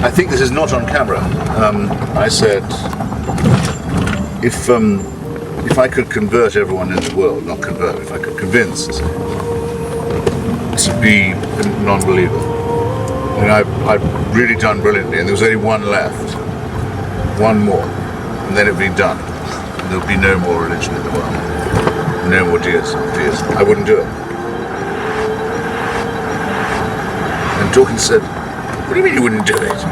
I think this is not on camera. I said, if I could convert everyone in the world, not convert, if I could convince to be a non-believer, and I've really done brilliantly, and there was only one left, one more, and then it'd be done. And there'll be no more religion in the world, no more deism. I wouldn't do it. And Dawkins said, "What do you mean you wouldn't do it?"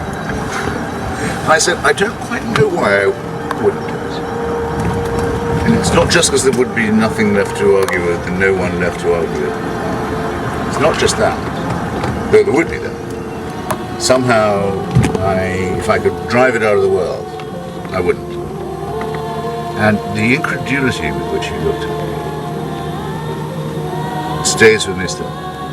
And I said, "I don't quite know why I wouldn't do it. And it's not just because there would be nothing left to argue with and no one left to argue with. It's not just that, though there would be that. Somehow, if I could drive it out of the world, I wouldn't." And the incredulity with which he looked at me stays with me still.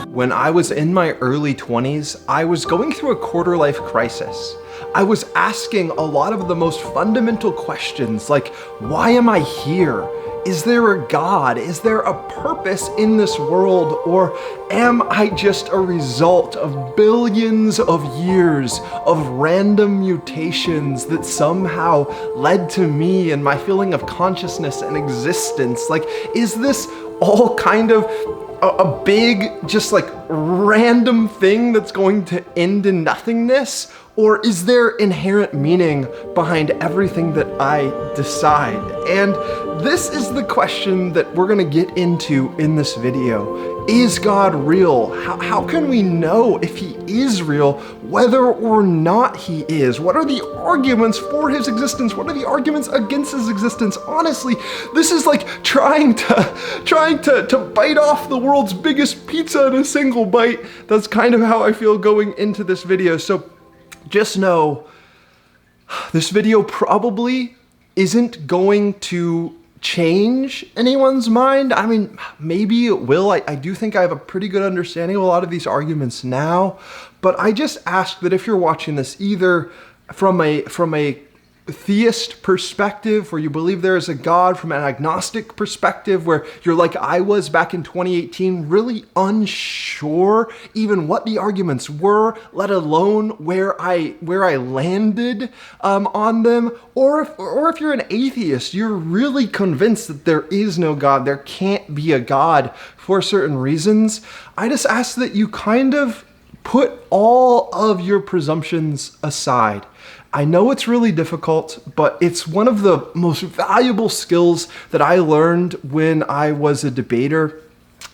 When I was in my early 20s, I was going through a quarter-life crisis. I was asking a lot of the most fundamental questions, like, why am I here? Is there a God? Is there a purpose in this world? Or am I just a result of billions of years of random mutations that somehow led to me and my feeling of consciousness and existence? Like, is this all kind of a big, just like random thing that's going to end in nothingness? Or is there inherent meaning behind everything that I decide? And this is the question that we're gonna get into in this video. Is God real? How can we know if he is real, whether or not he is? What are the arguments for his existence? What are the arguments against his existence? Honestly, this is like trying to bite off the world's biggest pizza in a single bite. That's kind of how I feel going into this video. So just know, this video probably isn't going to change anyone's mind. I mean, maybe it will. I do think I have a pretty good understanding of a lot of these arguments now, but I just ask that if you're watching this either from a theist perspective, where you believe there is a God, from an agnostic perspective, where you're like I was back in 2018, really unsure even what the arguments were, let alone where I landed on them, or if you're an atheist, you're really convinced that there is no God, there can't be a God for certain reasons. I just ask that you kind of put all of your presumptions aside. I know it's really difficult, but it's one of the most valuable skills that I learned when I was a debater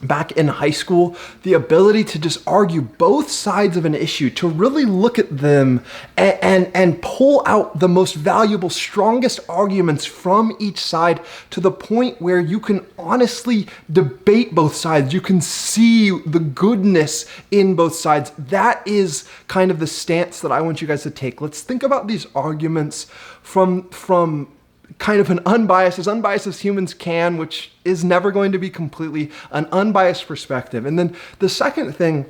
back in high school. The ability to just argue both sides of an issue, to really look at them and pull out the most valuable, strongest arguments from each side to the point where you can honestly debate both sides. You can see the goodness in both sides. That is kind of the stance that I want you guys to take. Let's think about these arguments from kind of an as unbiased as humans can, which is never going to be completely an unbiased perspective. And then the second thing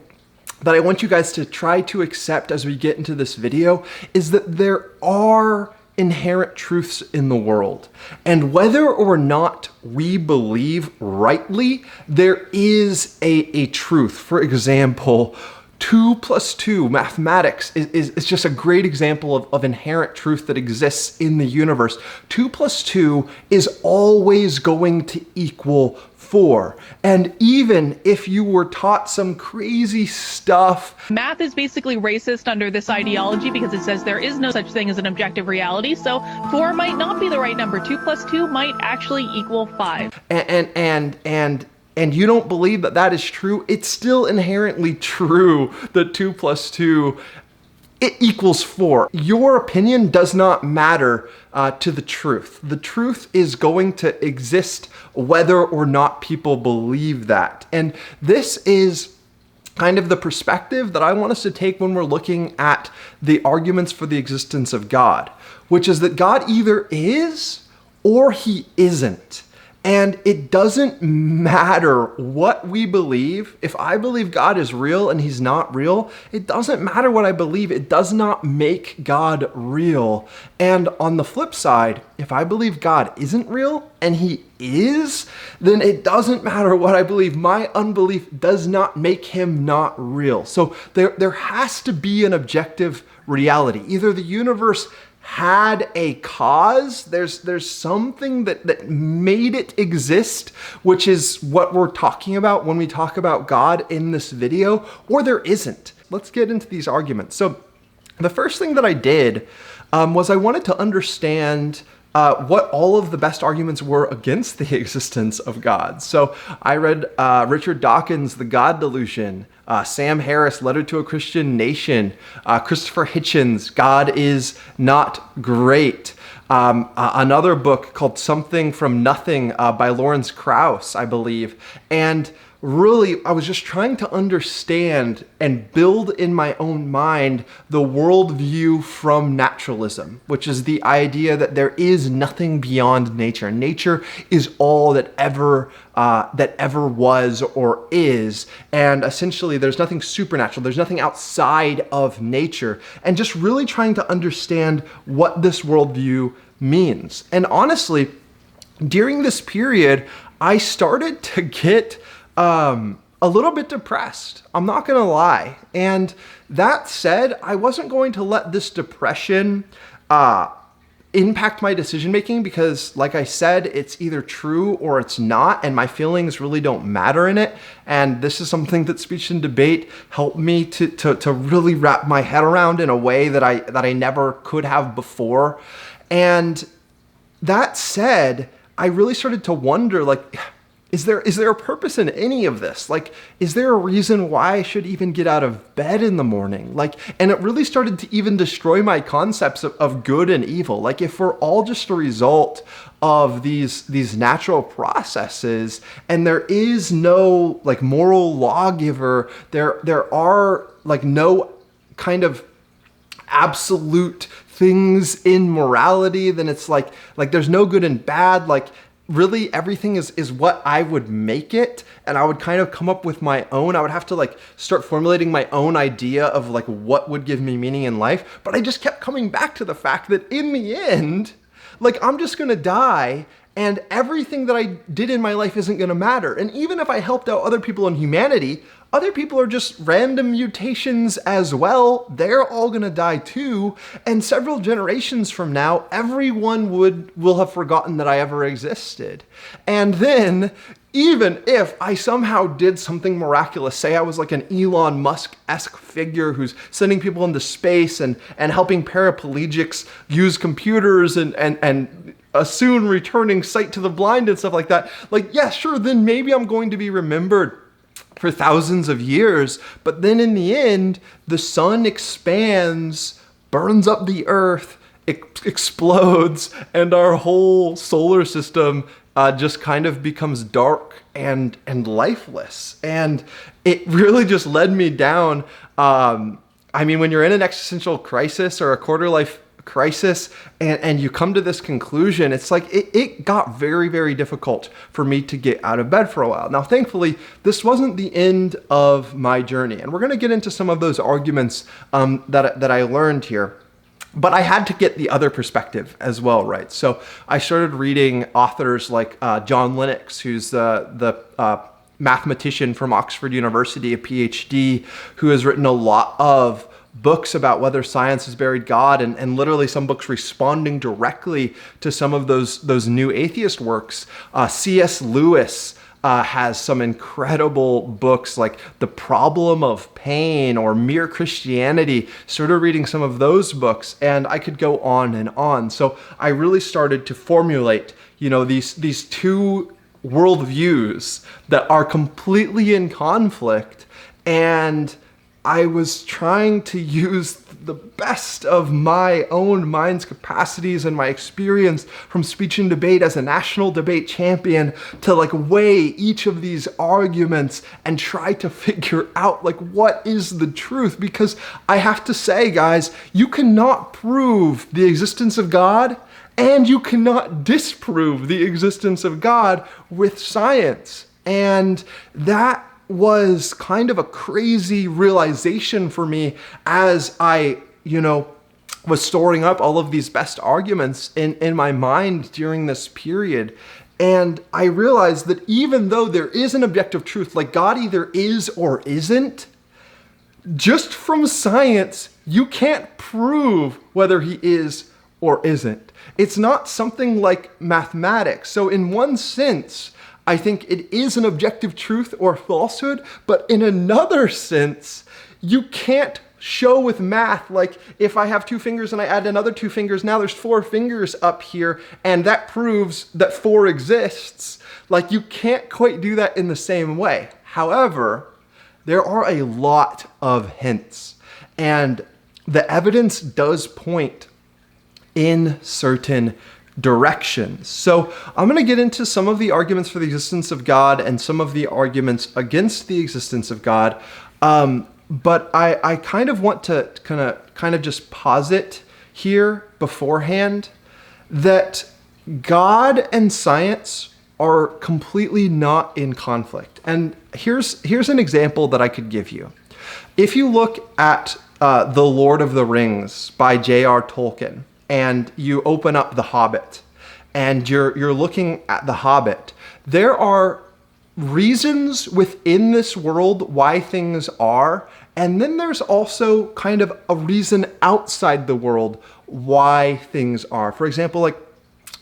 that I want you guys to try to accept as we get into this video is that there are inherent truths in the world. And whether or not we believe rightly, there is a truth. For example, 2 plus 2, mathematics, is just a great example of inherent truth that exists in the universe. 2 plus 2 is always going to equal 4. And even if you were taught some crazy stuff... Math is basically racist under this ideology because it says there is no such thing as an objective reality, so 4 might not be the right number. 2 plus 2 might actually equal 5. And you don't believe that that is true, it's still inherently true that 2 plus 2 it equals 4. Your opinion does not matter to the truth. The truth is going to exist whether or not people believe that. And this is kind of the perspective that I want us to take when we're looking at the arguments for the existence of God, which is that God either is or he isn't. And it doesn't matter what we believe. If I believe God is real and he's not real, it doesn't matter what I believe. It does not make God real. And on the flip side, if I believe God isn't real and he is, then it doesn't matter what I believe. My unbelief does not make him not real. So there has to be an objective reality. Either the universe had a cause, there's something that made it exist, which is what we're talking about when we talk about God in this video, or there isn't. Let's get into these arguments. So the first thing that I did was I wanted to understand what all of the best arguments were against the existence of God. So I read Richard Dawkins' The God Delusion, Sam Harris' Letter to a Christian Nation, Christopher Hitchens' God is Not Great, another book called Something from Nothing by Lawrence Krauss, I believe. And really, I was just trying to understand and build in my own mind the worldview from naturalism, which is the idea that there is nothing beyond nature. Nature is all that ever was or is, and essentially there's nothing supernatural, there's nothing outside of nature, and just really trying to understand what this worldview means. And honestly, during this period, I started to get a little bit depressed. I'm not going to lie. And that said, I wasn't going to let this depression impact my decision making because, like I said, it's either true or it's not, and my feelings really don't matter in it. And this is something that speech and debate helped me to really wrap my head around in a way that I never could have before. And that said, I really started to wonder, like, is there a purpose in any of this? Like, is there a reason why I should even get out of bed in the morning? Like, and it really started to even destroy my concepts of good and evil. Like, if we're all just a result of these natural processes and there is no like moral lawgiver, there are like no kind of absolute things in morality, then it's like there's no good and bad. Like, really everything is what I would make it, and I would kind of come up with my own. I would have to like start formulating my own idea of like what would give me meaning in life. But I just kept coming back to the fact that in the end, like, I'm just gonna die, and everything that I did in my life isn't gonna matter. And even if I helped out other people in humanity, other people are just random mutations as well. They're all gonna die too. And several generations from now, everyone will have forgotten that I ever existed. And then, even if I somehow did something miraculous, say I was like an Elon Musk-esque figure who's sending people into space and helping paraplegics use computers and a soon returning sight to the blind and stuff like that, like, yeah, sure, then maybe I'm going to be remembered for thousands of years. But then in the end, the sun expands, burns up the earth, explodes, and our whole solar system just kind of becomes dark and lifeless. And it really just led me down. I mean, when you're in an existential crisis or a quarter life crisis and you come to this conclusion, it's like it got very, very difficult for me to get out of bed for a while. Now, thankfully, this wasn't the end of my journey, and we're going to get into some of those arguments that I learned here. But I had to get the other perspective as well, right? So I started reading authors like John Lennox, who's the mathematician from Oxford University, a PhD, who has written a lot of books about whether science has buried God, and literally some books responding directly to some of those new atheist works. C.S. Lewis has some incredible books like The Problem of Pain or Mere Christianity. Started reading some of those books, and I could go on and on. So I really started to formulate, these two worldviews that are completely in conflict, and I was trying to use the best of my own mind's capacities and my experience from speech and debate as a national debate champion to like weigh each of these arguments and try to figure out like what is the truth. Because I have to say, guys, you cannot prove the existence of God And you cannot disprove the existence of God with science. And that was kind of a crazy realization for me as I, was storing up all of these best arguments in my mind during this period. And I realized that even though there is an objective truth, like God either is or isn't, just from science, you can't prove whether he is or isn't. It's not something like mathematics. So in one sense, I think it is an objective truth or falsehood, but in another sense, you can't show with math, like if I have 2 fingers and I add another 2 fingers, now there's 4 fingers up here, and that proves that 4 exists. Like, you can't quite do that in the same way. However, there are a lot of hints, and the evidence does point in certain directions. So I'm going to get into some of the arguments for the existence of God and some of the arguments against the existence of God. But I kind of want to kind of just posit here beforehand that God and science are completely not in conflict. And here's an example that I could give you. If you look at The Lord of the Rings by J.R. Tolkien, and you open up The Hobbit, and you're looking at The Hobbit, there are reasons within this world why things are, and then there's also kind of a reason outside the world why things are. For example, like,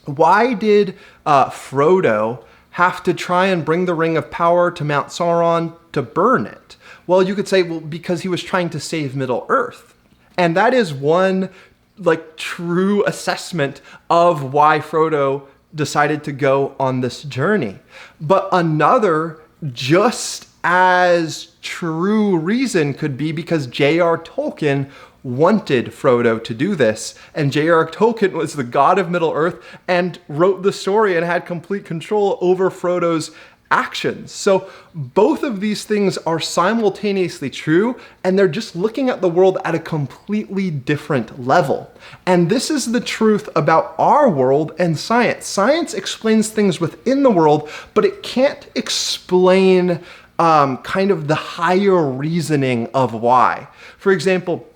why did Frodo have to try and bring the Ring of Power to Mount Sauron to burn it? Well, you could say, well, because he was trying to save Middle-earth. And that is one, like, true assessment of why Frodo decided to go on this journey. But another just as true reason could be because J.R. Tolkien wanted Frodo to do this, and J.R. Tolkien was the god of Middle-earth and wrote the story and had complete control over Frodo's actions. So both of these things are simultaneously true, and they're just looking at the world at a completely different level. And this is the truth about our world and science. Science explains things within the world, but it can't explain kind of the higher reasoning of why. For example,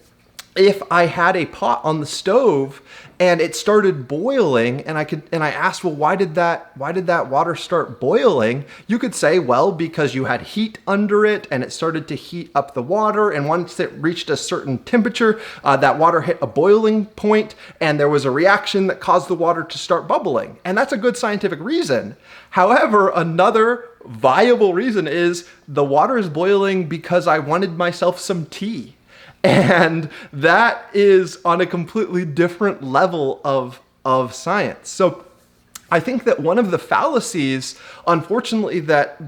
if I had a pot on the stove and it started boiling, and I asked, well, why did that water start boiling? You could say, well, because you had heat under it and it started to heat up the water, and once it reached a certain temperature, that water hit a boiling point and there was a reaction that caused the water to start bubbling. And that's a good scientific reason. However, another viable reason is the water is boiling because I wanted myself some tea. And that is on a completely different level of science. So I think that one of the fallacies, unfortunately, that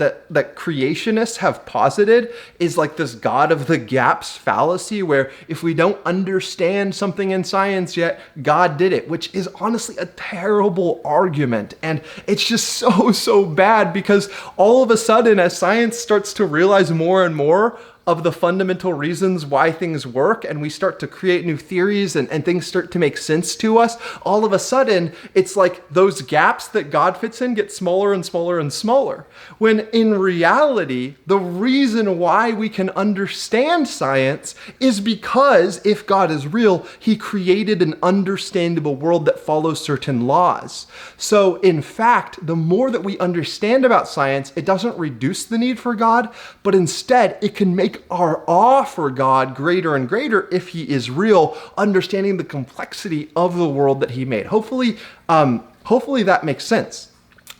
creationists have posited is like this God of the gaps fallacy, where if we don't understand something in science yet, God did it, which is honestly a terrible argument. And it's just so bad, because all of a sudden, as science starts to realize more and more of the fundamental reasons why things work, and we start to create new theories and things start to make sense to us, all of a sudden, it's like those gaps that God fits in get smaller and smaller and smaller. When in reality, the reason why we can understand science is because if God is real, he created an understandable world that follows certain laws. So in fact, the more that we understand about science, it doesn't reduce the need for God, but instead it can make our awe for God greater and greater if he is real, understanding the complexity of the world that he made. Hopefully that makes sense.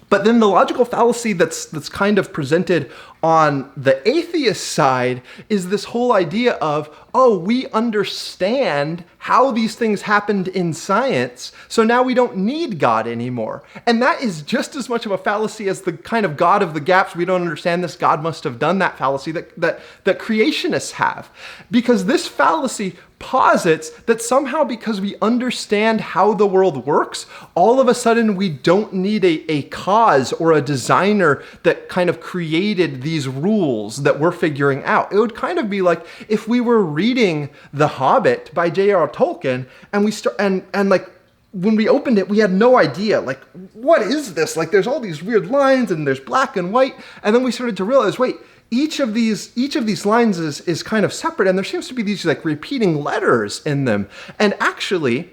But then the logical fallacy that's kind of presented on the atheist side is this whole idea of, oh, we understand how these things happened in science, so now we don't need God anymore. And that is just as much of a fallacy as the kind of God of the gaps, we don't understand this, God must have done that fallacy that creationists have. Because this fallacy posits that somehow because we understand how the world works, all of a sudden we don't need a cause or a designer that kind of created these rules that we're figuring out. It would kind of be like if we were reading The Hobbit by J.R. Tolkien and we start and like when we opened it, we had no idea, like, what is this? Like, there's all these weird lines and there's black and white. And then we started to realize, wait, each of these lines is kind of separate, and there seems to be these like repeating letters in them. And actually,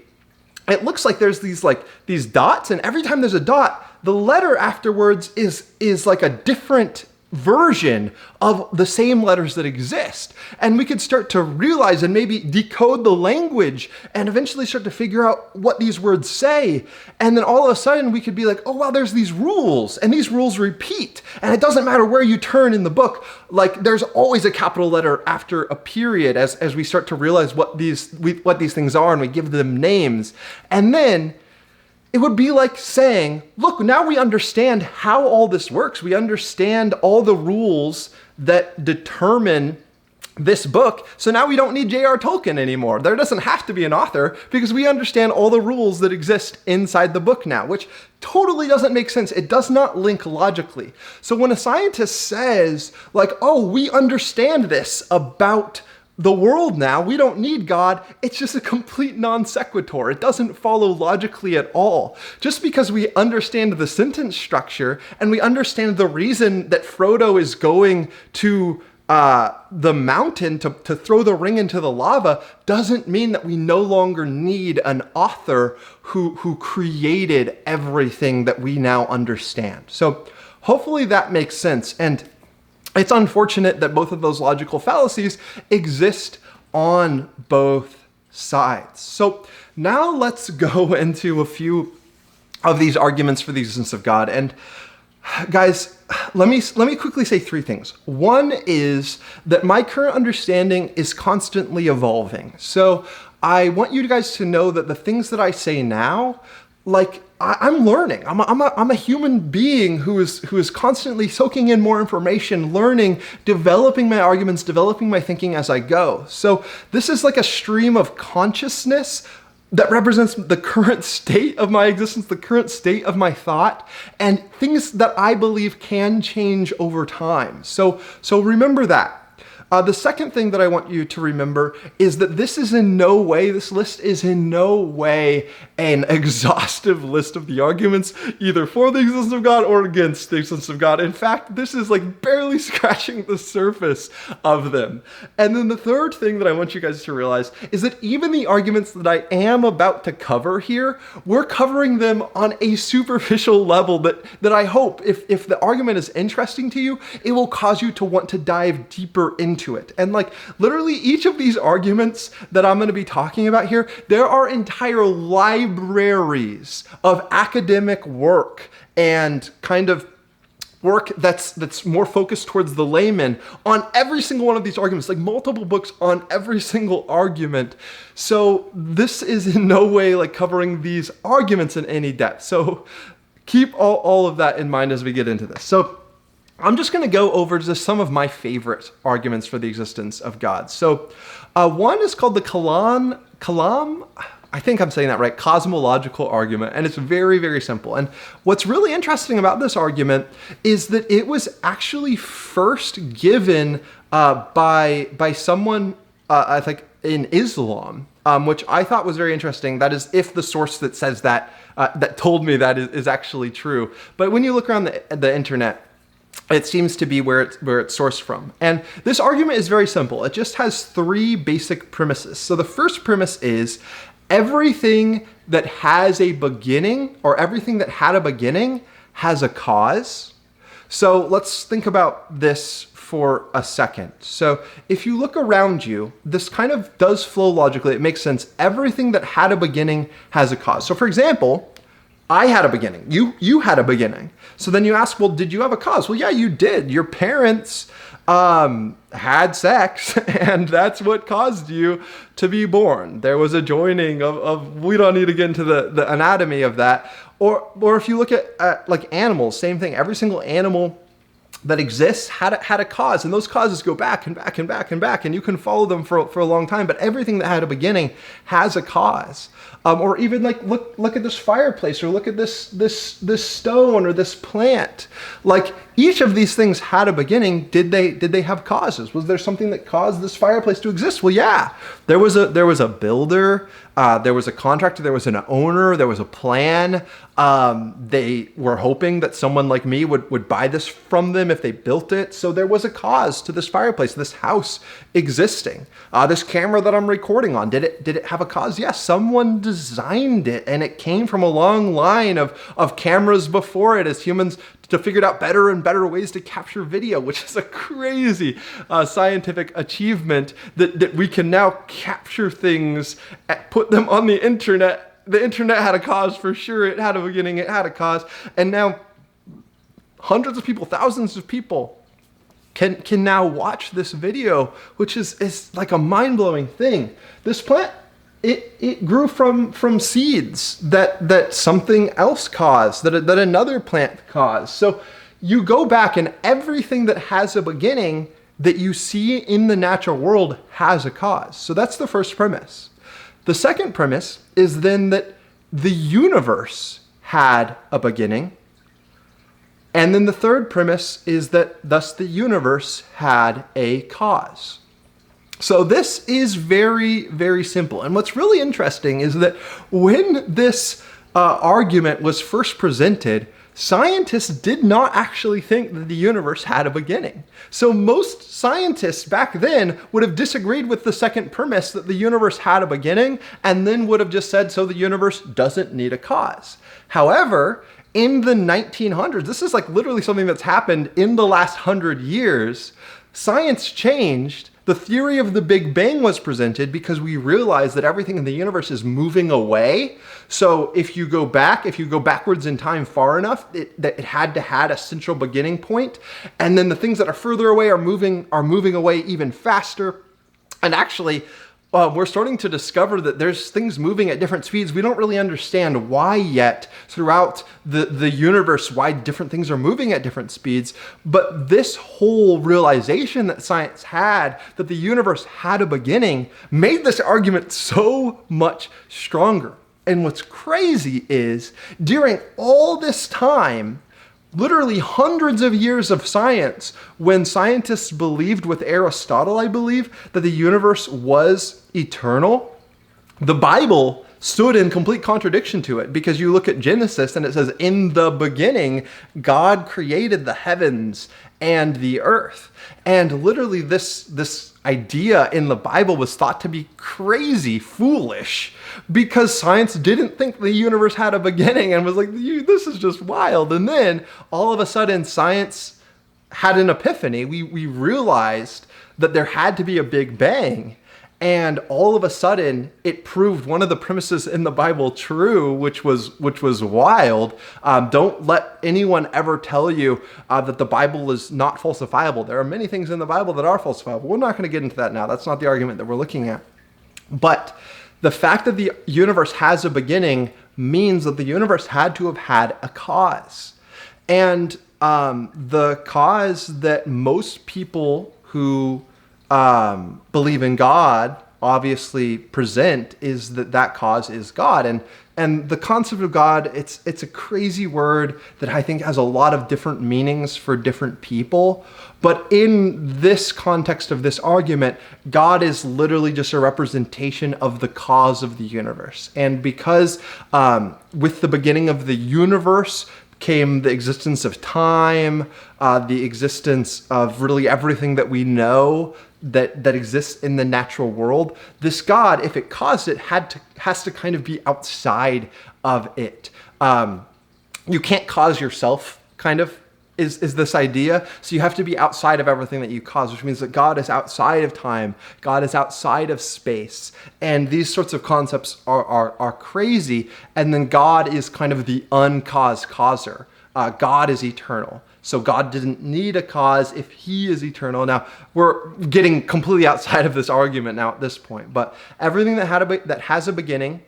it looks like there's these dots, and every time there's a dot, the letter afterwards is like a different version of the same letters that exist. And we could start to realize and maybe decode the language and eventually start to figure out what these words say. And then all of a sudden we could be like, oh wow, there's these rules, and these rules repeat. And it doesn't matter where you turn in the book, like there's always a capital letter after a period as we start to realize what these things are, and we give them names. And then it would be like saying, look, now we understand how all this works. We understand all the rules that determine this book. So now we don't need J.R. Tolkien anymore. There doesn't have to be an author because we understand all the rules that exist inside the book now, which totally doesn't make sense. It does not link logically. So when a scientist says, like, oh, we understand this about the world now, we don't need God, it's just a complete non sequitur. It doesn't follow logically at all. Just because we understand the sentence structure and we understand the reason that Frodo is going to the mountain to throw the ring into the lava doesn't mean that we no longer need an author who created everything that we now understand. So hopefully that makes sense. And it's unfortunate that both of those logical fallacies exist on both sides. So now let's go into a few of these arguments for the existence of God. And guys, let me quickly say three things. One is that my current understanding is constantly evolving. So I want you guys to know that the things that I say now, like, I'm learning. I'm a human being who is constantly soaking in more information, learning, developing my arguments, developing my thinking as I go. So this is like a stream of consciousness that represents the current state of my existence, the current state of my thought, and things that I believe can change over time. So remember that. The second thing that I want you to remember is that this list is in no way an exhaustive list of the arguments either for the existence of God or against the existence of God. In fact, this is like barely scratching the surface of them. And then the third thing that I want you guys to realize is that even the arguments that I am about to cover here, we're covering them on a superficial level that I hope, if the argument is interesting to you, it will cause you to want to dive deeper into it. And like literally each of these arguments that I'm going to be talking about here, there are entire libraries of academic work and kind of work that's more focused towards the layman on every single one of these arguments, like multiple books on every single argument. So this is in no way like covering these arguments in any depth. So keep all of that in mind as we get into this. So I'm just going to go over just some of my favorite arguments for the existence of God. So one is called the Kalam, I think I'm saying that right, cosmological argument, and it's very, very simple. And what's really interesting about this argument is that it was actually first given by someone, I think, in Islam, which I thought was very interesting. That is, if the source that says that, that told me that is actually true. But when you look around the internet, it seems to be where it's sourced from. And this argument is very simple. It just has three basic premises. So the first premise is everything that has a beginning, or everything that had a beginning, has a cause. So let's think about this for a second. So if you look around you, this kind of does flow logically. It makes sense. Everything that had a beginning has a cause. So for example, I had a beginning. You had a beginning. So then you ask, well, did you have a cause? Well, yeah, you did. Your parents had sex, and that's what caused you to be born. There was a joining of we don't need to get into the anatomy of that. Or if you look at like animals, same thing. Every single animal that exists had a cause, and those causes go back and back and back and back, and you can follow them for a long time. But everything that had a beginning has a cause. Or even like look at this fireplace, or look at this stone or this plant. Like each of these things had a beginning. Did they have causes? Was there something that caused this fireplace to exist? Well, yeah. There was a builder, there was a contractor, there was an owner, there was a plan. They were hoping that someone like me would buy this from them if they built it. So there was a cause to this fireplace, this house existing. This camera that I'm recording on, did it have a cause? Yes, someone designed it, and it came from a long line of cameras before it as humans to figure out better and better ways to capture video, which is a crazy scientific achievement that we can now capture things, put them on the internet. The internet had a cause for sure. It had a beginning, it had a cause. And now hundreds of people, thousands of people can now watch this video, which is like a mind-blowing thing. This plant, it grew from seeds that something else caused, that another plant caused. So you go back, and everything that has a beginning that you see in the natural world has a cause. So that's the first premise. The second premise is then that the universe had a beginning. And then the third premise is that thus the universe had a cause. So this is very, very simple. And what's really interesting is that when this argument was first presented, scientists did not actually think that the universe had a beginning. So most scientists back then would have disagreed with the second premise that the universe had a beginning, and then would have just said, so the universe doesn't need a cause. However, in the 1900s, this is like literally something that's happened in the last 100 years, science changed. The theory of the Big Bang was presented because we realized that everything in the universe is moving away. So if you go backwards in time far enough, it had to had a central beginning point. And then the things that are further away are moving away even faster. And actually, we're starting to discover that there's things moving at different speeds. We don't really understand why yet throughout the universe, why different things are moving at different speeds. But this whole realization that science had, that the universe had a beginning, made this argument so much stronger. And what's crazy is during all this time, literally hundreds of years of science, when scientists believed with Aristotle, I believe, that the universe was eternal, the Bible stood in complete contradiction to it, because you look at Genesis and it says, in the beginning, God created the heavens and the earth. And literally this idea in the Bible was thought to be crazy, foolish, because science didn't think the universe had a beginning and was like, this is just wild. And then all of a sudden science had an epiphany. We realized that there had to be a Big Bang. And all of a sudden, it proved one of the premises in the Bible true, which was wild. Don't let anyone ever tell you that the Bible is not falsifiable. There are many things in the Bible that are falsifiable. We're not going to get into that now. That's not the argument that we're looking at. But the fact that the universe has a beginning means that the universe had to have had a cause. And the cause that most people who believe in God obviously present is that cause is God. And the concept of God, it's a crazy word that I think has a lot of different meanings for different people. But in this context of this argument, God is literally just a representation of the cause of the universe. And because with the beginning of the universe came the existence of time, the existence of really everything that we know that exists in the natural world, this God, if it caused it, has to kind of be outside of it. You can't cause yourself, kind of, is this idea. So you have to be outside of everything that you cause, which means that God is outside of time, God is outside of space. And these sorts of concepts are crazy. And then God is kind of the uncaused causer. God is eternal. So God didn't need a cause if he is eternal. Now, we're getting completely outside of this argument now at this point, but everything that has a beginning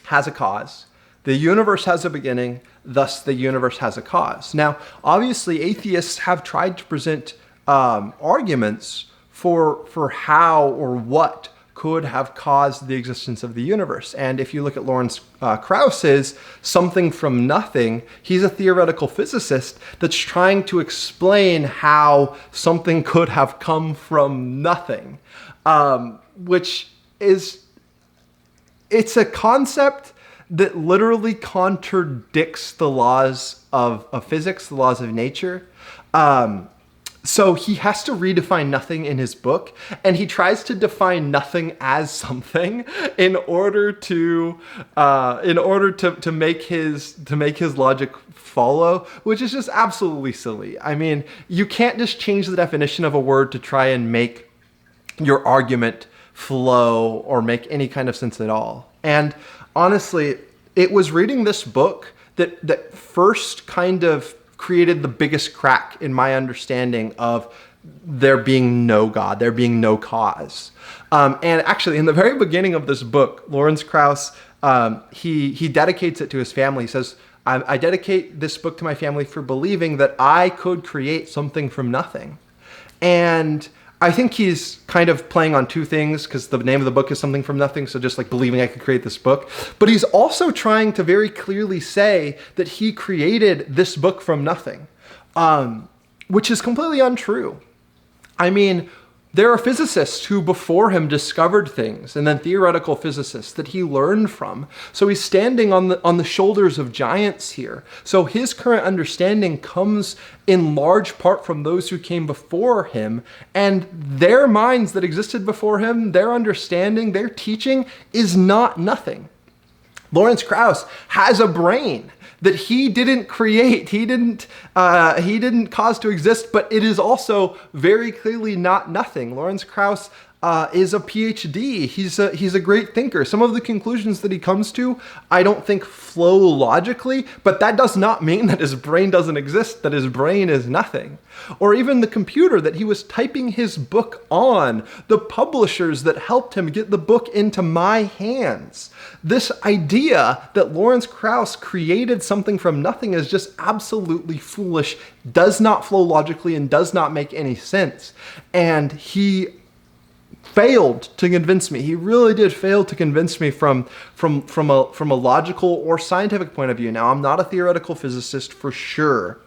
has a cause. The universe has a beginning, thus the universe has a cause. Now, obviously, atheists have tried to present arguments for how or what could have caused the existence of the universe. And if you look at Lawrence Krauss's Something from Nothing, he's a theoretical physicist that's trying to explain how something could have come from nothing, which is, it's a concept that literally contradicts the laws of physics, the laws of nature. So he has to redefine nothing in his book, and he tries to define nothing as something in order to make his logic follow, which is just absolutely silly. I mean, you can't just change the definition of a word to try and make your argument flow or make any kind of sense at all. And honestly, it was reading this book that first kind of created the biggest crack in my understanding of there being no God, there being no cause. And actually, in the very beginning of this book, Lawrence Krauss, he dedicates it to his family. He says, I dedicate this book to my family for believing that I could create something from nothing. And I think he's kind of playing on two things, because the name of the book is Something from Nothing, so just like believing I could create this book. But he's also trying to very clearly say that he created this book from nothing, which is completely untrue. I mean, there are physicists who before him discovered things, and then theoretical physicists that he learned from. So he's standing on the shoulders of giants here. So his current understanding comes in large part from those who came before him, and their minds that existed before him, their understanding, their teaching is not nothing. Lawrence Krauss has a brain that he didn't create, he didn't cause to exist, but it is also very clearly not nothing. Lawrence Krauss is a PhD. He's a great thinker. Some of the conclusions that he comes to, I don't think flow logically, but that does not mean that his brain doesn't exist, that his brain is nothing. Or even the computer that he was typing his book on, the publishers that helped him get the book into my hands. This idea that Lawrence Krauss created something from nothing is just absolutely foolish, does not flow logically, and does not make any sense. And he failed to convince me. He really did fail to convince me from a logical or scientific point of view. Now, I'm not a theoretical physicist for sure.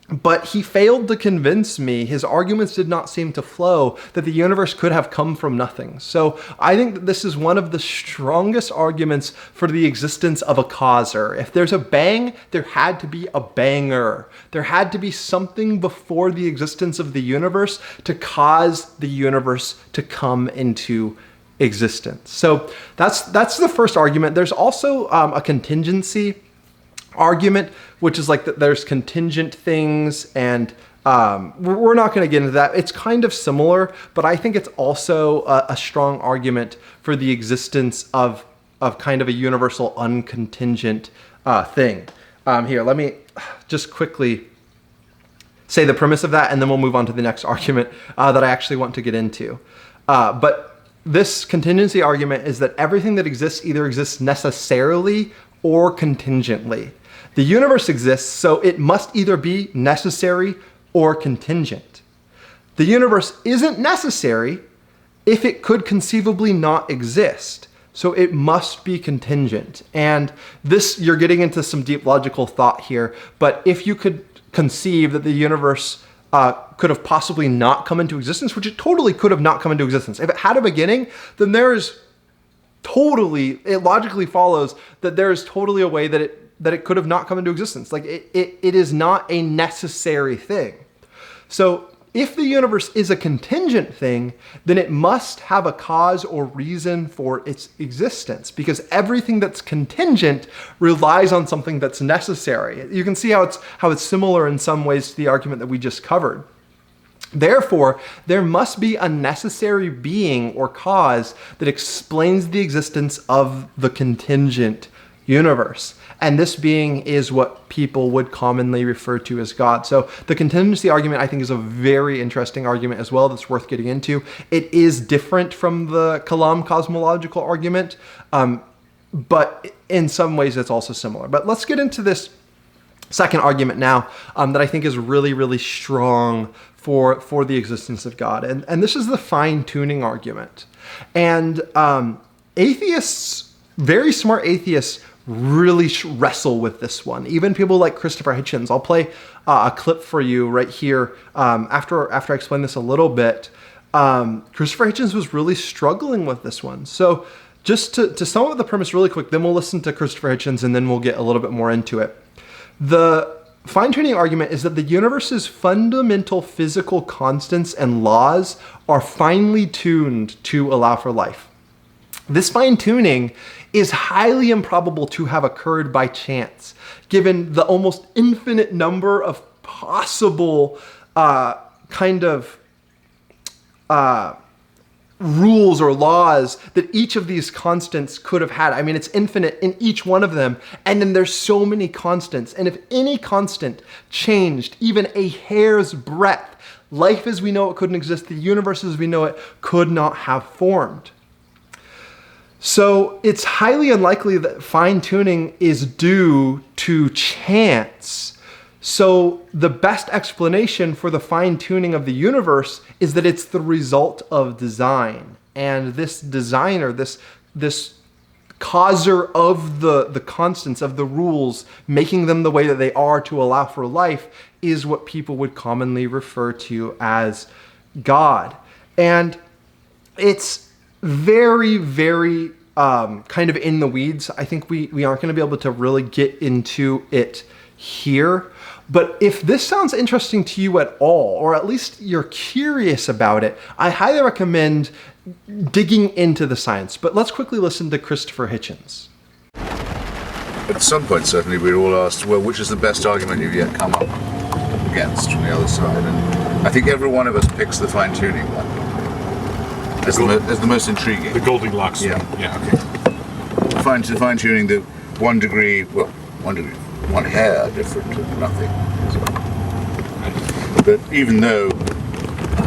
But he failed to convince me, his arguments did not seem to flow, that the universe could have come from nothing. So I think that this is one of the strongest arguments for the existence of a causer. If there's a bang, there had to be a banger. There had to be something before the existence of the universe to cause the universe to come into existence. So that's the first argument. There's also a contingency argument, which is like that there's contingent things, and we're not going to get into that. It's kind of similar, but I think it's also a strong argument for the existence of kind of a universal uncontingent thing. Here, let me just quickly say the premise of that, and then we'll move on to the next argument that I actually want to get into. But this contingency argument is that everything that exists either exists necessarily or contingently. The universe exists, so it must either be necessary or contingent. The universe isn't necessary if it could conceivably not exist, so it must be contingent. And this, you're getting into some deep logical thought here, but if you could conceive that the universe could have possibly not come into existence, which it totally could have not come into existence. If it had a beginning, then it logically follows that there is totally a way that it could have not come into existence. Like it is not a necessary thing. So if the universe is a contingent thing, then it must have a cause or reason for its existence, because everything that's contingent relies on something that's necessary. You can see how it's similar in some ways to the argument that we just covered. Therefore, there must be a necessary being or cause that explains the existence of the contingent universe. And this being is what people would commonly refer to as God. So the contingency argument, I think, is a very interesting argument as well that's worth getting into. It is different from the Kalam cosmological argument, but in some ways it's also similar. But let's get into this second argument now that I think is really, really strong for the existence of God. And this is the fine-tuning argument. And atheists, very smart atheists, really wrestle with this one. Even people like Christopher Hitchens. I'll play a clip for you right here after I explain this a little bit. Christopher Hitchens was really struggling with this one. So just to sum up the premise really quick, then we'll listen to Christopher Hitchens and then we'll get a little bit more into it. The fine-tuning argument is that the universe's fundamental physical constants and laws are finely tuned to allow for life. This fine-tuning is highly improbable to have occurred by chance, given the almost infinite number of possible rules or laws that each of these constants could have had. I mean, it's infinite in each one of them, and then there's so many constants. And if any constant changed even a hair's breadth, life as we know it couldn't exist, the universe as we know it could not have formed. So it's highly unlikely that fine-tuning is due to chance. So the best explanation for the fine-tuning of the universe is that it's the result of design. And this designer, this causer of the constants, of the rules, making them the way that they are to allow for life, is what people would commonly refer to as God. And it's very, very kind of in the weeds. I think we aren't going to be able to really get into it here. But if this sounds interesting to you at all, or at least you're curious about it, I highly recommend digging into the science. But let's quickly listen to Christopher Hitchens. At some point, certainly, we're all asked, well, which is the best argument you've yet come up against from the other side? And I think every one of us picks the fine-tuning one as the most intriguing. The Goldilocks. Yeah. Okay. Fine-tuning the 1 degree, well, 1 degree, 1 hair different to nothing. But even though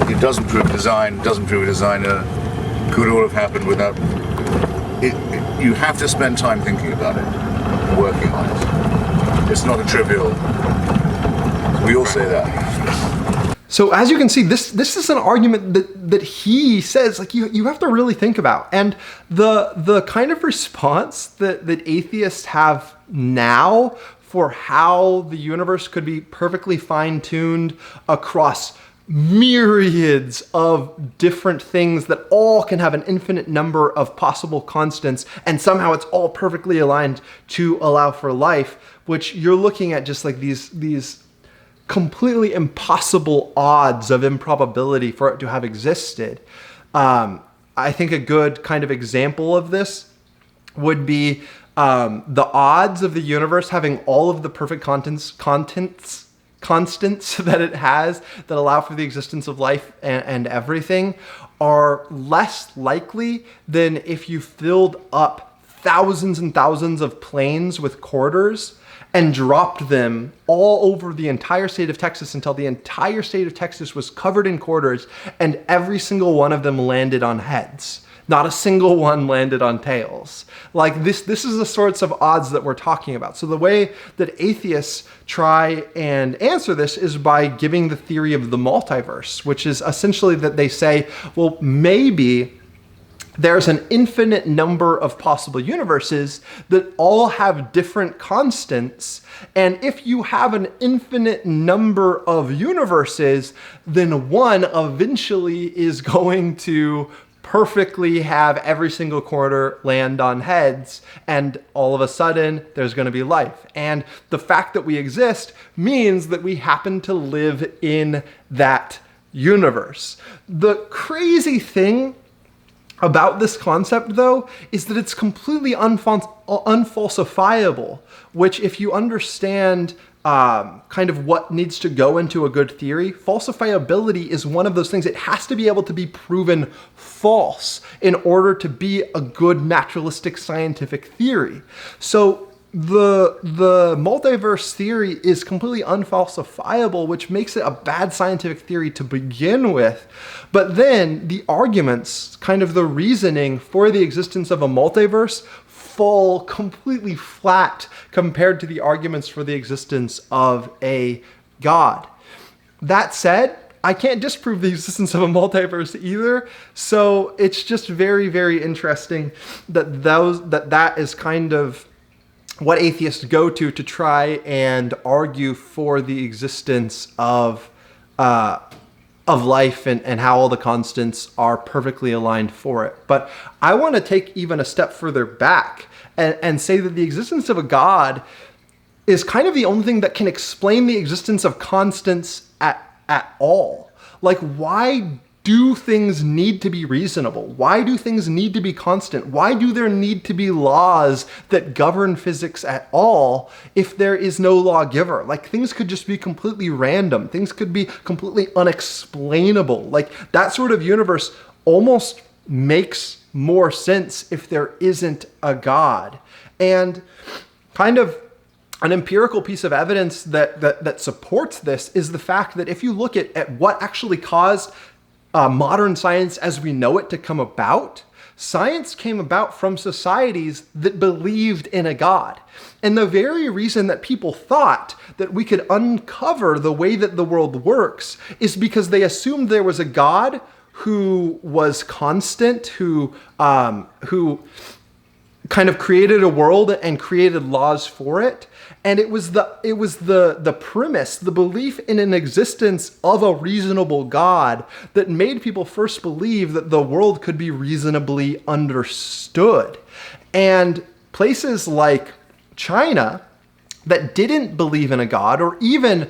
it doesn't prove design, doesn't prove a designer, could all have happened without it, you have to spend time thinking about it and working on it. It's not a trivial. We all say that. So as you can see, this is an argument that he says, like, you have to really think about. And the kind of response that atheists have now for how the universe could be perfectly fine-tuned across myriads of different things that all can have an infinite number of possible constants, and somehow it's all perfectly aligned to allow for life, which you're looking at just like these completely impossible odds of improbability for it to have existed. I think a good kind of example of this would be the odds of the universe having all of the perfect constants that it has that allow for the existence of life and everything are less likely than if you filled up thousands and thousands of planes with quarters and dropped them all over the entire state of Texas until the entire state of Texas was covered in quarters and every single one of them landed on heads. Not a single one landed on tails. Like this is the sorts of odds that we're talking about. So the way that atheists try and answer this is by giving the theory of the multiverse, which is essentially that they say, well, maybe there's an infinite number of possible universes that all have different constants. And if you have an infinite number of universes, then one eventually is going to perfectly have every single quarter land on heads, and all of a sudden there's going to be life. And the fact that we exist means that we happen to live in that universe. The crazy thing about this concept, though, is that it's completely unfalsifiable, which if you understand kind of what needs to go into a good theory, falsifiability is one of those things. It has to be able to be proven false in order to be a good naturalistic scientific theory. So the multiverse theory is completely unfalsifiable, which makes it a bad scientific theory to begin with. But then the arguments, kind of the reasoning for the existence of a multiverse, fall completely flat compared to the arguments for the existence of a God. That said, I can't disprove the existence of a multiverse either, so it's just very, very interesting that that is kind of what atheists go to try and argue for the existence of life and how all the constants are perfectly aligned for it. But I want to take even a step further back and say that the existence of a God is kind of the only thing that can explain the existence of constants at all. Like, why do things need to be reasonable? Why do things need to be constant? Why do there need to be laws that govern physics at all if there is no lawgiver? Like, things could just be completely random. Things could be completely unexplainable. Like, that sort of universe almost makes more sense if there isn't a God. And kind of an empirical piece of evidence that supports this is the fact that if you look at what actually caused modern science as we know it to come about, science came about from societies that believed in a God. And the very reason that people thought that we could uncover the way that the world works is because they assumed there was a God who was constant, who kind of created a world and created laws for it. And it was the premise, the belief in an existence of a reasonable God that made people first believe that the world could be reasonably understood. And places like China that didn't believe in a God, or even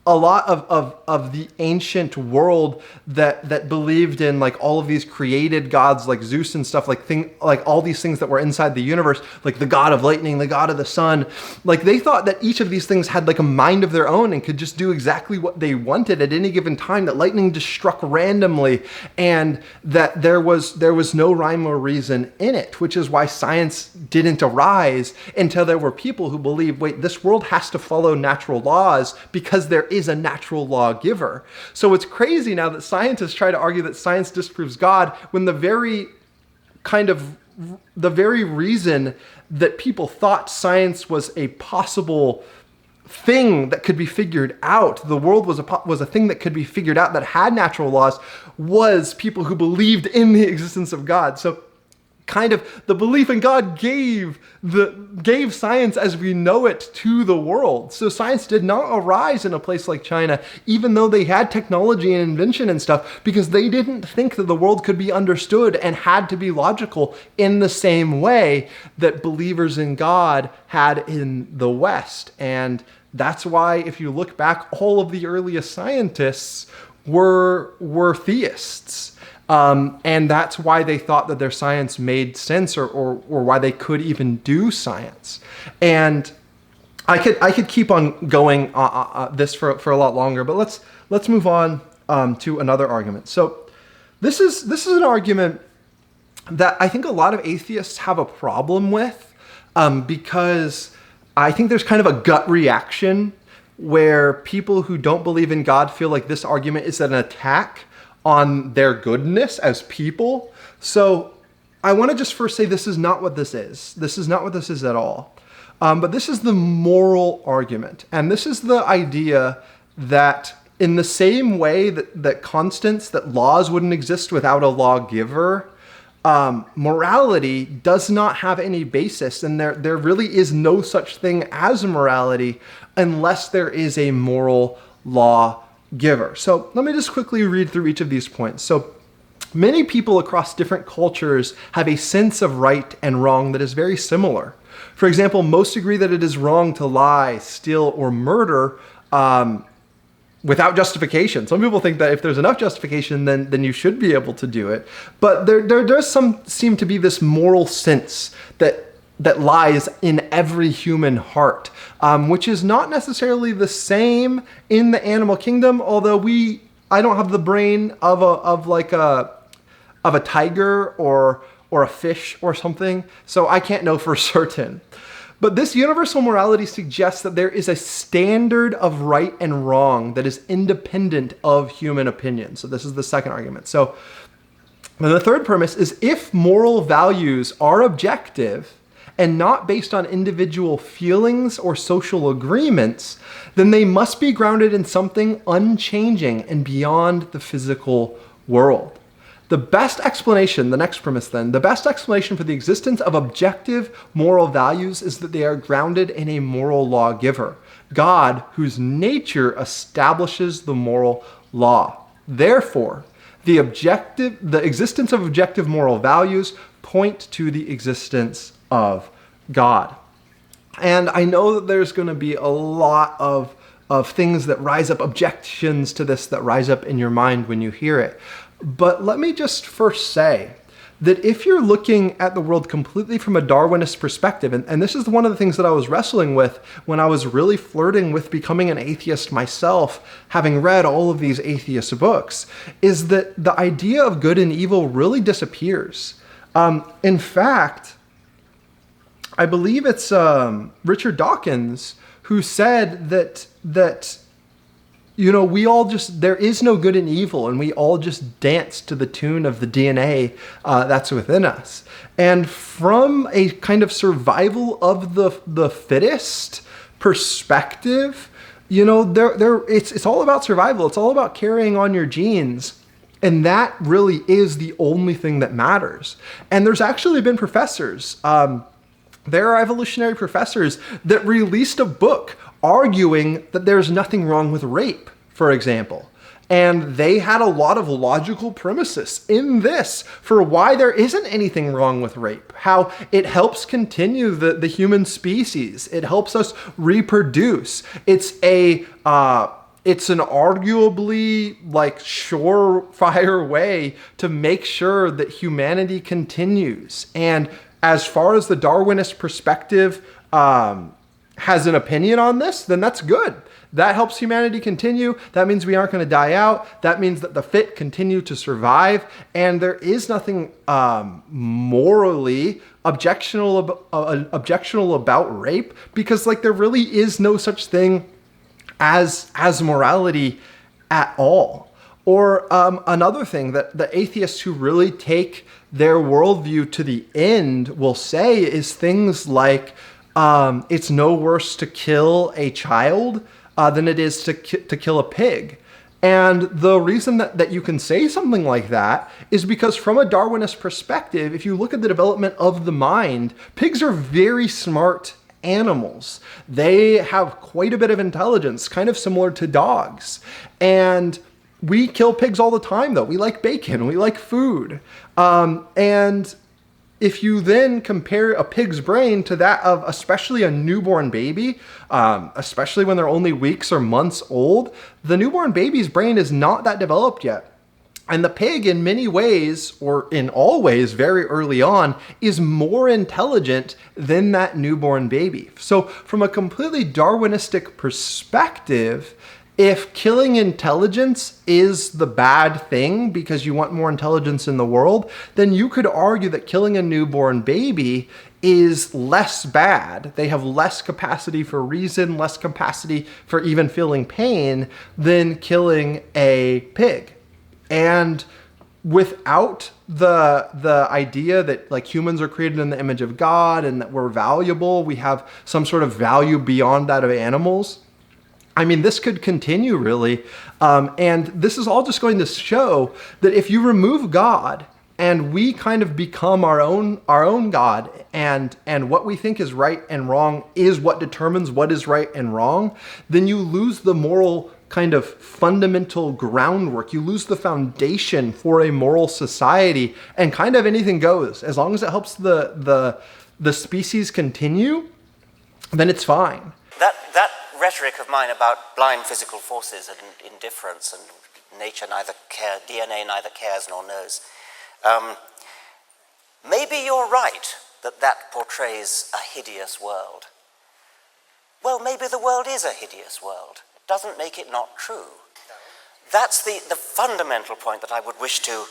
a lot of the ancient world that believed in like all of these created gods like Zeus and stuff, like all these things that were inside the universe, like the god of lightning, the god of the sun, like they thought that each of these things had like a mind of their own and could just do exactly what they wanted at any given time, that lightning just struck randomly, and that there was no rhyme or reason in it, which is why science didn't arise until there were people who believed, wait, this world has to follow natural laws because there is a natural lawgiver. So it's crazy now that scientists try to argue that science disproves God when the very reason that people thought science was a possible thing that could be figured out, the world was a thing that could be figured out that had natural laws, was people who believed in the existence of God. So kind of the belief in God gave science as we know it to the world. So science did not arise in a place like China, even though they had technology and invention and stuff, because they didn't think that the world could be understood and had to be logical in the same way that believers in God had in the West. And that's why, if you look back, all of the earliest scientists were theists. And that's why they thought that their science made sense, or why they could even do science. And I could keep on going this for a lot longer, but let's move on to another argument. So this is an argument that I think a lot of atheists have a problem with, because I think there's kind of a gut reaction where people who don't believe in God feel like this argument is an attack on their goodness as people. So I want to just first say this is not what this is. This is not what this is at all. But this is the moral argument. And this is the idea that in the same way that constants, that laws wouldn't exist without a lawgiver, morality does not have any basis. And there really is no such thing as morality unless there is a moral law giver. So let me just quickly read through each of these points. So many people across different cultures have a sense of right and wrong that is very similar. For example, most agree that it is wrong to lie, steal, or murder without justification. Some people think that if there's enough justification, then you should be able to do it. But there does seem to be this moral sense that lies in every human heart, which is not necessarily the same in the animal kingdom, although I don't have the brain of a tiger or a fish or something, so I can't know for certain. But this universal morality suggests that there is a standard of right and wrong that is independent of human opinion. So this is the second argument. So and the third premise is if moral values are objective and not based on individual feelings or social agreements, then they must be grounded in something unchanging and beyond the physical world. The best explanation, the next premise then, the best explanation for the existence of objective moral values is that they are grounded in a moral lawgiver, God, whose nature establishes the moral law. Therefore, the existence of objective moral values point to the existence of God. And I know that there's going to be a lot of things that rise up, objections to this that rise up in your mind when you hear it. But let me just first say that if you're looking at the world completely from a Darwinist perspective, and this is one of the things that I was wrestling with when I was really flirting with becoming an atheist myself, having read all of these atheist books, is that the idea of good and evil really disappears. In fact, I believe it's Richard Dawkins who said that we all just, there is no good and evil, and we all just dance to the tune of the DNA that's within us. And from a kind of survival of the fittest perspective, it's all about survival. It's all about carrying on your genes. And that really is the only thing that matters. And there's actually been professors, there are evolutionary professors that released a book arguing that there's nothing wrong with rape, for example. And they had a lot of logical premises in this for why there isn't anything wrong with rape, how it helps continue the human species. It helps us reproduce. It's an arguably surefire way to make sure that humanity continues. And as far as the Darwinist perspective has an opinion on this, then that's good. That helps humanity continue. That means we aren't going to die out. That means that the fit continue to survive. And there is nothing morally objectionable about rape, because there really is no such thing as morality at all. Or another thing that the atheists who really take their worldview to the end will say is things like, it's no worse to kill a child than it is to kill a pig. And the reason that you can say something like that is because from a Darwinist perspective, if you look at the development of the mind, pigs are very smart animals. They have quite a bit of intelligence, kind of similar to dogs. And we kill pigs all the time, though. We like bacon. We like food. And if you then compare a pig's brain to that of especially a newborn baby, especially when they're only weeks or months old, the newborn baby's brain is not that developed yet. And the pig, in many ways, or in all ways, very early on, is more intelligent than that newborn baby. So from a completely Darwinistic perspective, if killing intelligence is the bad thing because you want more intelligence in the world, then you could argue that killing a newborn baby is less bad. They have less capacity for reason, less capacity for even feeling pain than killing a pig. And without the idea that humans are created in the image of God and that we're valuable, we have some sort of value beyond that of animals, I mean, this could continue really. And this is all just going to show that if you remove God and we kind of become our own God, and what we think is right and wrong is what determines what is right and wrong, then you lose the moral kind of fundamental groundwork. You lose the foundation for a moral society, and kind of anything goes. As long as it helps the species continue, then it's fine. That rhetoric of mine about blind physical forces and indifference and DNA neither cares nor knows. Maybe you're right that portrays a hideous world. Well, maybe the world is a hideous world. It doesn't make it not true. No. That's the fundamental point that I would wish to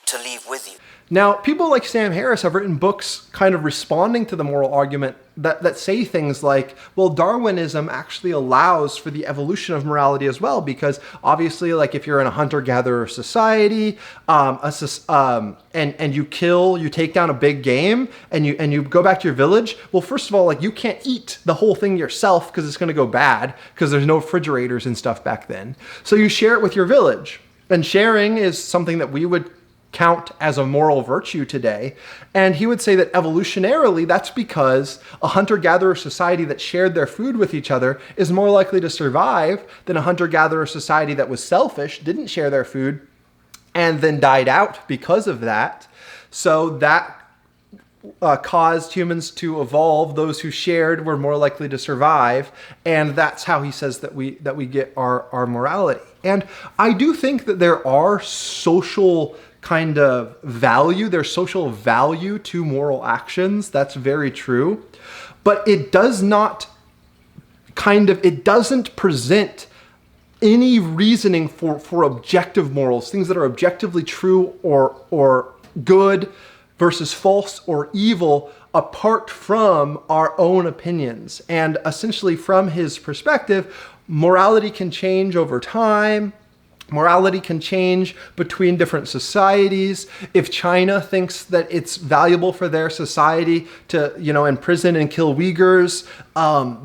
to leave with you. Now, people like Sam Harris have written books kind of responding to the moral argument that say things like, well, Darwinism actually allows for the evolution of morality as well, because obviously, like if you're in a hunter-gatherer society, and you take down a big game, and you go back to your village, well, first of all, like you can't eat the whole thing yourself because it's going to go bad because there's no refrigerators and stuff back then. So you share it with your village, and sharing is something that we would count as a moral virtue today. And he would say that evolutionarily, that's because a hunter-gatherer society that shared their food with each other is more likely to survive than a hunter-gatherer society that was selfish, didn't share their food, and then died out because of that. So that caused humans to evolve. Those who shared were more likely to survive. And that's how he says that we get our morality. And I do think that there are social kind of value, there's social value to moral actions. That's very true. But it doesn't present any reasoning for objective morals, things that are objectively true or good versus false or evil, apart from our own opinions. And essentially from his perspective, morality can change over time. Morality can change between different societies. If China thinks that it's valuable for their society to, imprison and kill Uyghurs,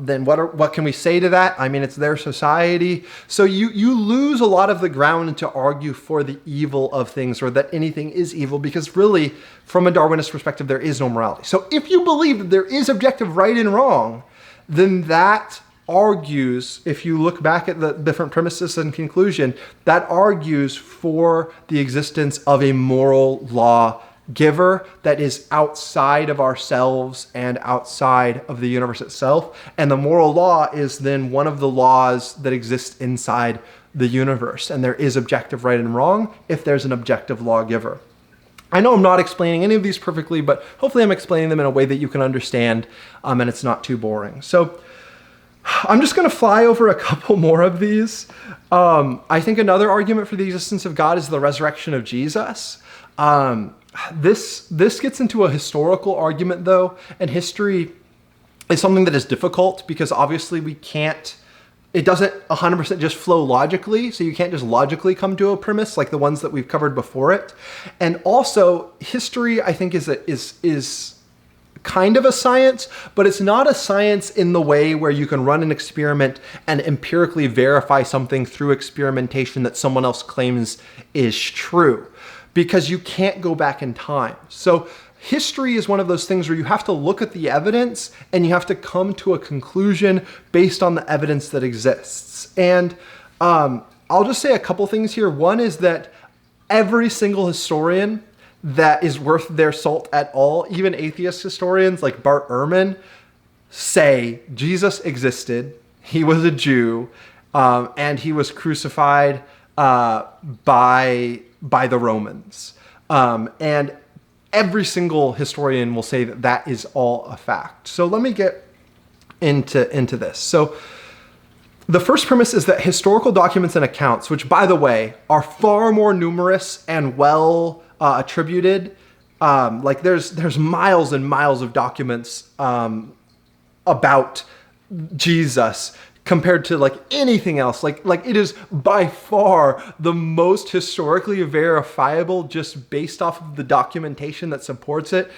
then what can we say to that? I mean, it's their society. So you lose a lot of the ground to argue for the evil of things or that anything is evil, because really, from a Darwinist perspective, there is no morality. So if you believe that there is objective right and wrong, then that argues, if you look back at the different premises and conclusion, that argues for the existence of a moral law giver that is outside of ourselves and outside of the universe itself. And the moral law is then one of the laws that exists inside the universe. And there is objective right and wrong if there's an objective lawgiver. I know I'm not explaining any of these perfectly, but hopefully I'm explaining them in a way that you can understand, and it's not too boring. So I'm just going to fly over a couple more of these. I think another argument for the existence of God is the resurrection of Jesus. This gets into a historical argument, though, and history is something that is difficult because obviously it doesn't 100% just flow logically, so you can't just logically come to a premise like the ones that we've covered before it. And also, history, I think, is kind of a science, but it's not a science in the way where you can run an experiment and empirically verify something through experimentation that someone else claims is true, because you can't go back in time. So history is one of those things where you have to look at the evidence and you have to come to a conclusion based on the evidence that exists. And I'll just say a couple things here. One is that every single historian that is worth their salt at all, even atheist historians like Bart Ehrman, say Jesus existed, he was a Jew, and he was crucified by the Romans. And every single historian will say that that is all a fact. So let me get into this. So the first premise is that historical documents and accounts, which by the way are far more numerous and well attributed, like there's miles and miles of documents about Jesus compared to like anything else. Like it is by far the most historically verifiable, just based off of the documentation that supports it,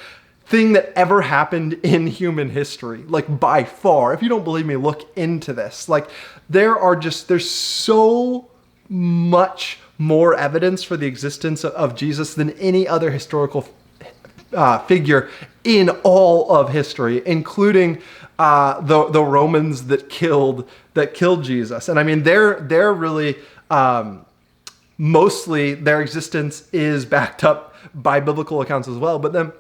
thing that ever happened in human history. Like by far. If you don't believe me, look into this. Like there's so much more evidence for the existence of Jesus than any other historical figure in all of history, including the Romans that killed Jesus. And I mean, they're really mostly their existence is backed up by biblical accounts as well. But then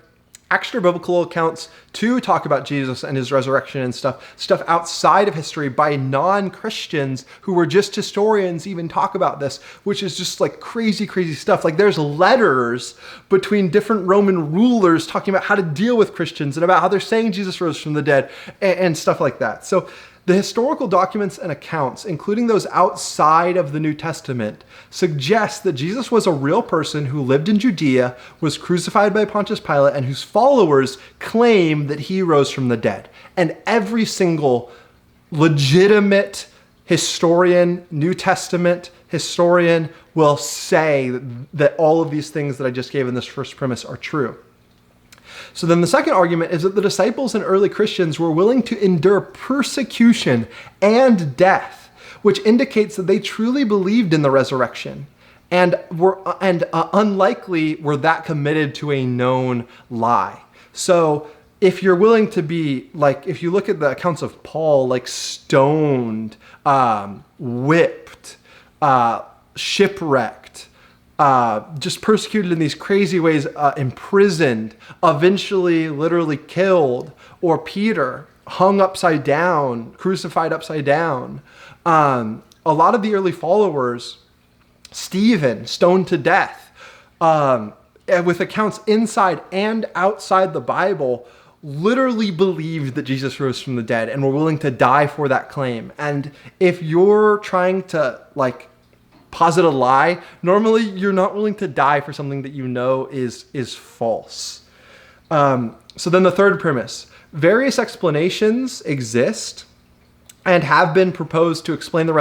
extra biblical accounts to talk about Jesus and his resurrection and stuff outside of history by non-Christians who were just historians even talk about this, which is just like crazy, crazy stuff. Like there's letters between different Roman rulers talking about how to deal with Christians and about how they're saying Jesus rose from the dead and stuff like that. So The historical documents and accounts, including those outside of the New Testament, suggest that Jesus was a real person who lived in Judea, was crucified by Pontius Pilate, and whose followers claim that he rose from the dead. And every single legitimate historian, New Testament historian, will say that all of these things that I just gave in this first premise are true. So then the second argument is that the disciples and early Christians were willing to endure persecution and death, which indicates that they truly believed in the resurrection and unlikely were that committed to a known lie. So if you're willing to be, like, if you look at the accounts of Paul, like stoned, whipped, shipwrecked, just persecuted in these crazy ways, imprisoned, eventually literally killed, or Peter hung upside down, crucified upside down. A lot of the early followers, Stephen, stoned to death, with accounts inside and outside the Bible, literally believed that Jesus rose from the dead and were willing to die for that claim. And if you're trying to, like, posit a lie, normally you're not willing to die for something that you know is false. So then the third premise, various explanations exist and have been proposed to explain the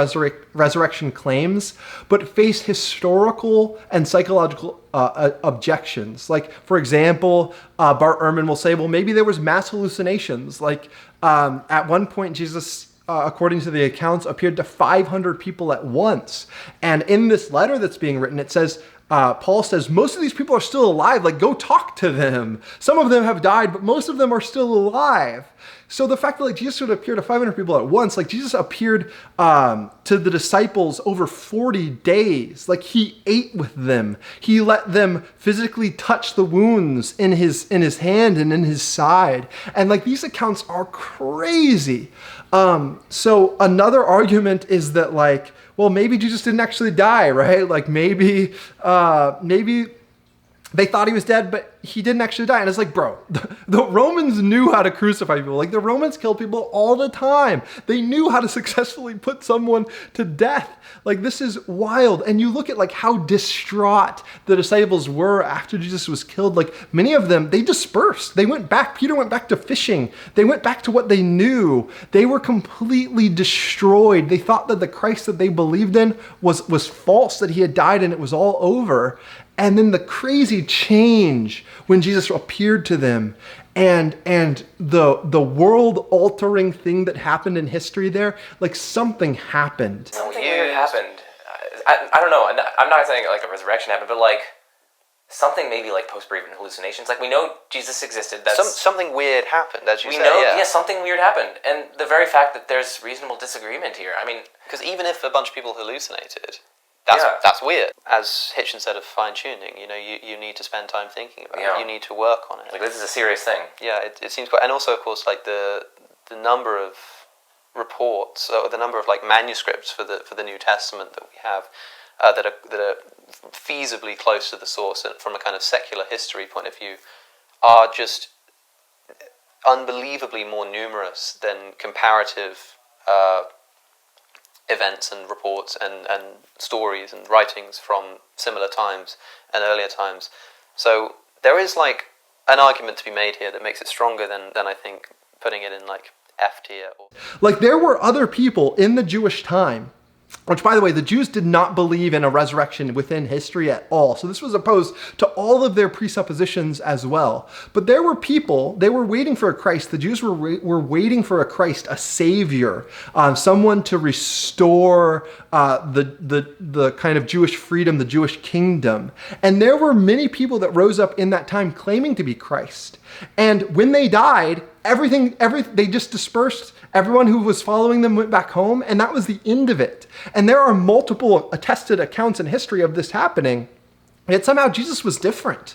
resurrection claims, but face historical and psychological objections. Like, for example, Bart Ehrman will say, well, maybe there was mass hallucinations. Like, at one point, Jesus, according to the accounts, appeared to 500 people at once. And in this letter that's being written, it says, Paul says, most of these people are still alive. Like, go talk to them. Some of them have died, but most of them are still alive. So the fact that, like, Jesus would appear to 500 people at once, like Jesus appeared to the disciples over 40 days. Like, he ate with them. He let them physically touch the wounds in his hand and in his side. And, like, these accounts are crazy. So another argument is that, like, well, maybe Jesus didn't actually die, right? Like, maybe they thought he was dead, but he didn't actually die. And it's like, bro, the Romans knew how to crucify people. Like, the Romans killed people all the time. They knew how to successfully put someone to death. Like, this is wild. And you look at, like, how distraught the disciples were after Jesus was killed. Like, many of them, they dispersed. They went back. Peter went back to fishing. They went back to what they knew. They were completely destroyed. They thought that the Christ that they believed in was false, that he had died and it was all over. And then the crazy change when Jesus appeared to them, and the world-altering thing that happened in history there, like, something happened. Something weird happened. I don't know. I'm not saying, like, a resurrection happened, but, like, something maybe like post-bereavement hallucinations. Like, we know Jesus existed. That's something weird happened, as you we say. know, yeah, something weird happened, and the very fact that there's reasonable disagreement here. I mean, because even if a bunch of people hallucinated, Yeah. that's weird. As Hitchens said of fine-tuning, you need to spend time thinking about it. You need to work on it. like, this is a serious thing. Yeah, it seems quite... And also, of course, like, the number of reports, or the number of, like, manuscripts for the New Testament that we have that are feasibly close to the source and from a kind of secular history point of view are just unbelievably more numerous than comparative events and reports and stories and writings from similar times and earlier times. So there is, like, an argument to be made here that makes it stronger than I think putting it in, like, F tier. Like, there were other people in the Jewish time, which, by the way, the Jews did not believe in a resurrection within history at all. So this was opposed to all of their presuppositions as well. But there were people, they were waiting for a Christ. The Jews were waiting for a Christ, a savior, someone to restore the kind of Jewish freedom, the Jewish kingdom. And there were many people that rose up in that time claiming to be Christ. And when they died, they just dispersed. Everyone who was following them went back home, and that was the end of it. And there are multiple attested accounts in history of this happening. Yet somehow Jesus was different.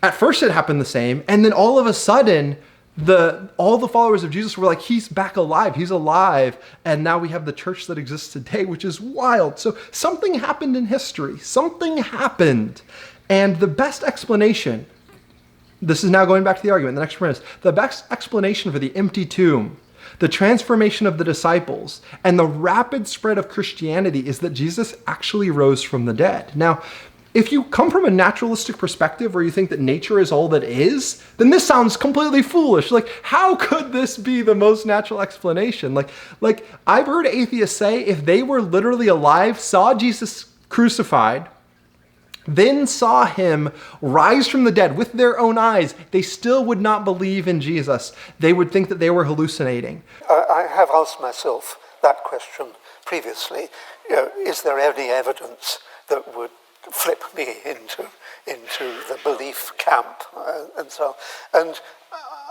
At first it happened the same, and then all of a sudden, all the followers of Jesus were like, he's back alive, he's alive, and now we have the church that exists today, which is wild. So something happened in history. Something happened. And the best explanation, this is now going back to the argument, the next premise, the best explanation for the empty tomb the transformation of the disciples, and the rapid spread of Christianity is that Jesus actually rose from the dead. Now, if you come from a naturalistic perspective where you think that nature is all that is, then this sounds completely foolish. Like, how could this be the most natural explanation? Like I've heard atheists say if they were literally alive, saw Jesus crucified, then saw him rise from the dead with their own eyes, they still would not believe in Jesus. They would think that they were hallucinating. I have asked myself that question previously. Is there any evidence that would flip me into the belief camp and so on? And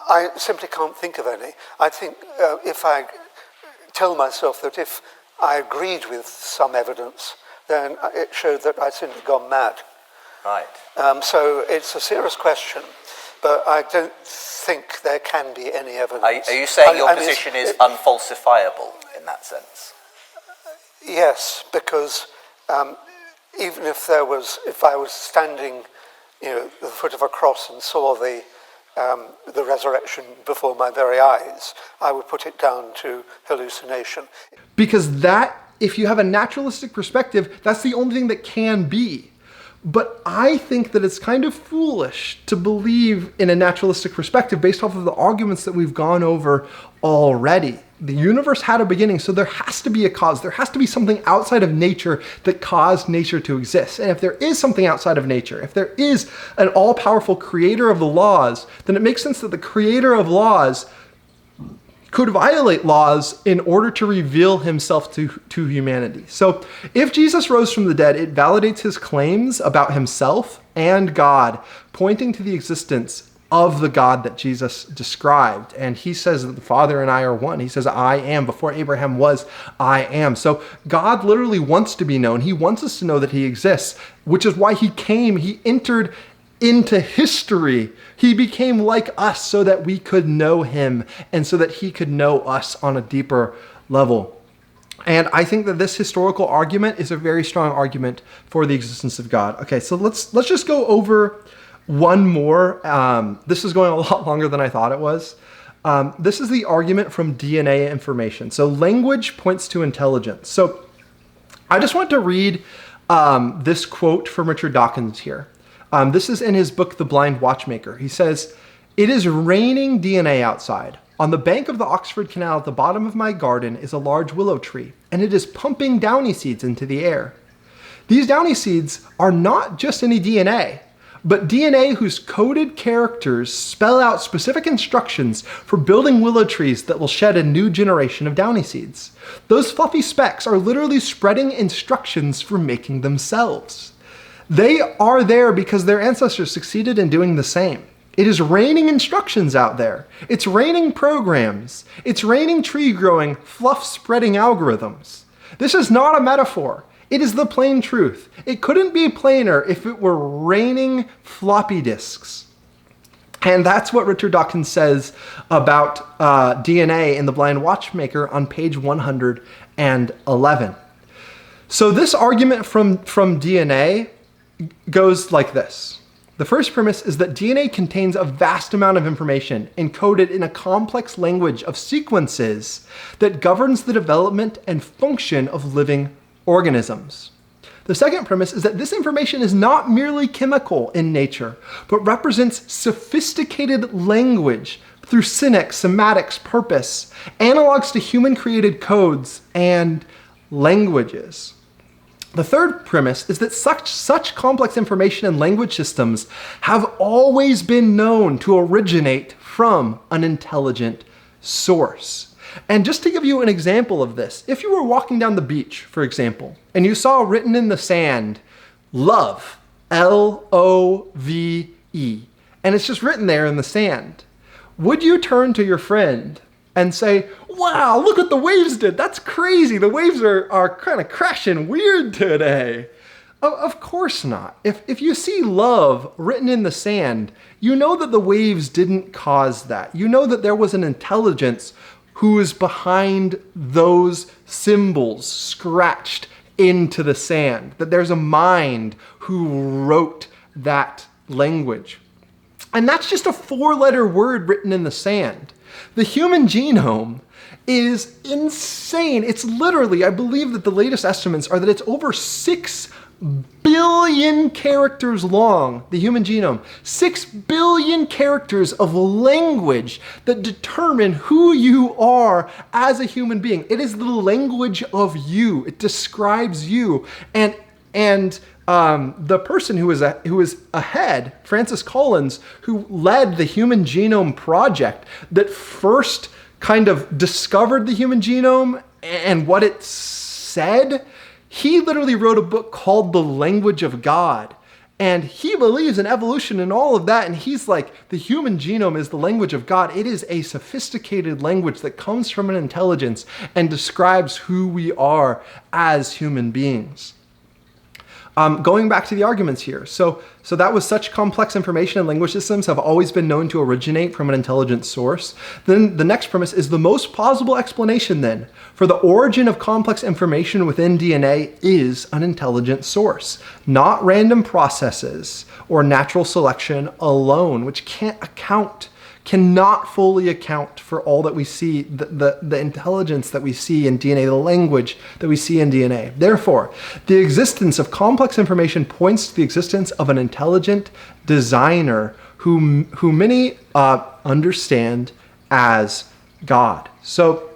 I simply can't think of any. I think if I tell myself that if I agreed with some evidence, then it showed that I'd simply gone mad. Right. So it's a serious question, but I don't think there can be any evidence. Are you saying your position is unfalsifiable in that sense? Yes, because even if I was standing, at the foot of a cross and saw the resurrection before my very eyes, I would put it down to hallucination. Because that, if you have a naturalistic perspective, that's the only thing that can be. But I think that it's kind of foolish to believe in a naturalistic perspective based off of the arguments that we've gone over already. The universe had a beginning, so there has to be a cause. There has to be something outside of nature that caused nature to exist. And if there is something outside of nature, if there is an all-powerful creator of the laws, then it makes sense that the creator of laws could violate laws in order to reveal himself to humanity. So if Jesus rose from the dead, it validates his claims about himself and God, pointing to the existence of the God that Jesus described. And he says that the Father and I are one. He says, I am. Before Abraham was, I am. So God literally wants to be known. He wants us to know that he exists, which is why he came. He entered into history. He became like us so that we could know him and so that he could know us on a deeper level. And I think that this historical argument is a very strong argument for the existence of God. Okay, so let's just go over one more. This is going a lot longer than I thought it was. This is the argument from DNA information. So language points to intelligence. So I just want to read this quote from Richard Dawkins here. This is in his book, The Blind Watchmaker. He says, "It is raining DNA outside. On the bank of the Oxford Canal at the bottom of my garden is a large willow tree, and it is pumping downy seeds into the air. These downy seeds are not just any DNA, but DNA whose coded characters spell out specific instructions for building willow trees that will shed a new generation of downy seeds. Those fluffy specks are literally spreading instructions for making themselves. They are there because their ancestors succeeded in doing the same. It is raining instructions out there. It's raining programs. It's raining tree growing, fluff spreading algorithms. This is not a metaphor. It is the plain truth. It couldn't be plainer if it were raining floppy disks." And that's what Richard Dawkins says about DNA in The Blind Watchmaker on page 111. So this argument from DNA goes like this. The first premise is that DNA contains a vast amount of information encoded in a complex language of sequences that governs the development and function of living organisms. The second premise is that this information is not merely chemical in nature, but represents sophisticated language through syntax, semantics, purpose, analogs to human-created codes and languages. The third premise is that such complex information and language systems have always been known to originate from an intelligent source. And just to give you an example of this, if you were walking down the beach, for example, and you saw written in the sand, love, L-O-V-E, and it's just written there in the sand, would you turn to your friend and say, wow, look what the waves did. That's crazy. The waves are kind of crashing weird today. Of course not. If you see love written in the sand, you know that the waves didn't cause that. You know that there was an intelligence who is behind those symbols scratched into the sand, that there's a mind who wrote that language. And that's just a 4-letter word written in the sand. The human genome is insane. It's literally, I believe that the latest estimates are that it's over 6 billion characters long, the human genome. 6 billion characters of language that determine who you are as a human being. It is the language of you. It describes you. And the person who is ahead, Francis Collins, who led the Human Genome Project that first kind of discovered the human genome and what it said, he literally wrote a book called The Language of God. And he believes in evolution and all of that. And he's like, the human genome is the language of God. It is a sophisticated language that comes from an intelligence and describes who we are as human beings. Going back to the arguments here. So that was such complex information, and language systems have always been known to originate from an intelligent source. Then the next premise is the most plausible explanation then for the origin of complex information within DNA is an intelligent source, not random processes or natural selection alone, which cannot fully account for all that we see, the intelligence that we see in DNA, the language that we see in DNA. Therefore, the existence of complex information points to the existence of an intelligent designer who many understand as God. So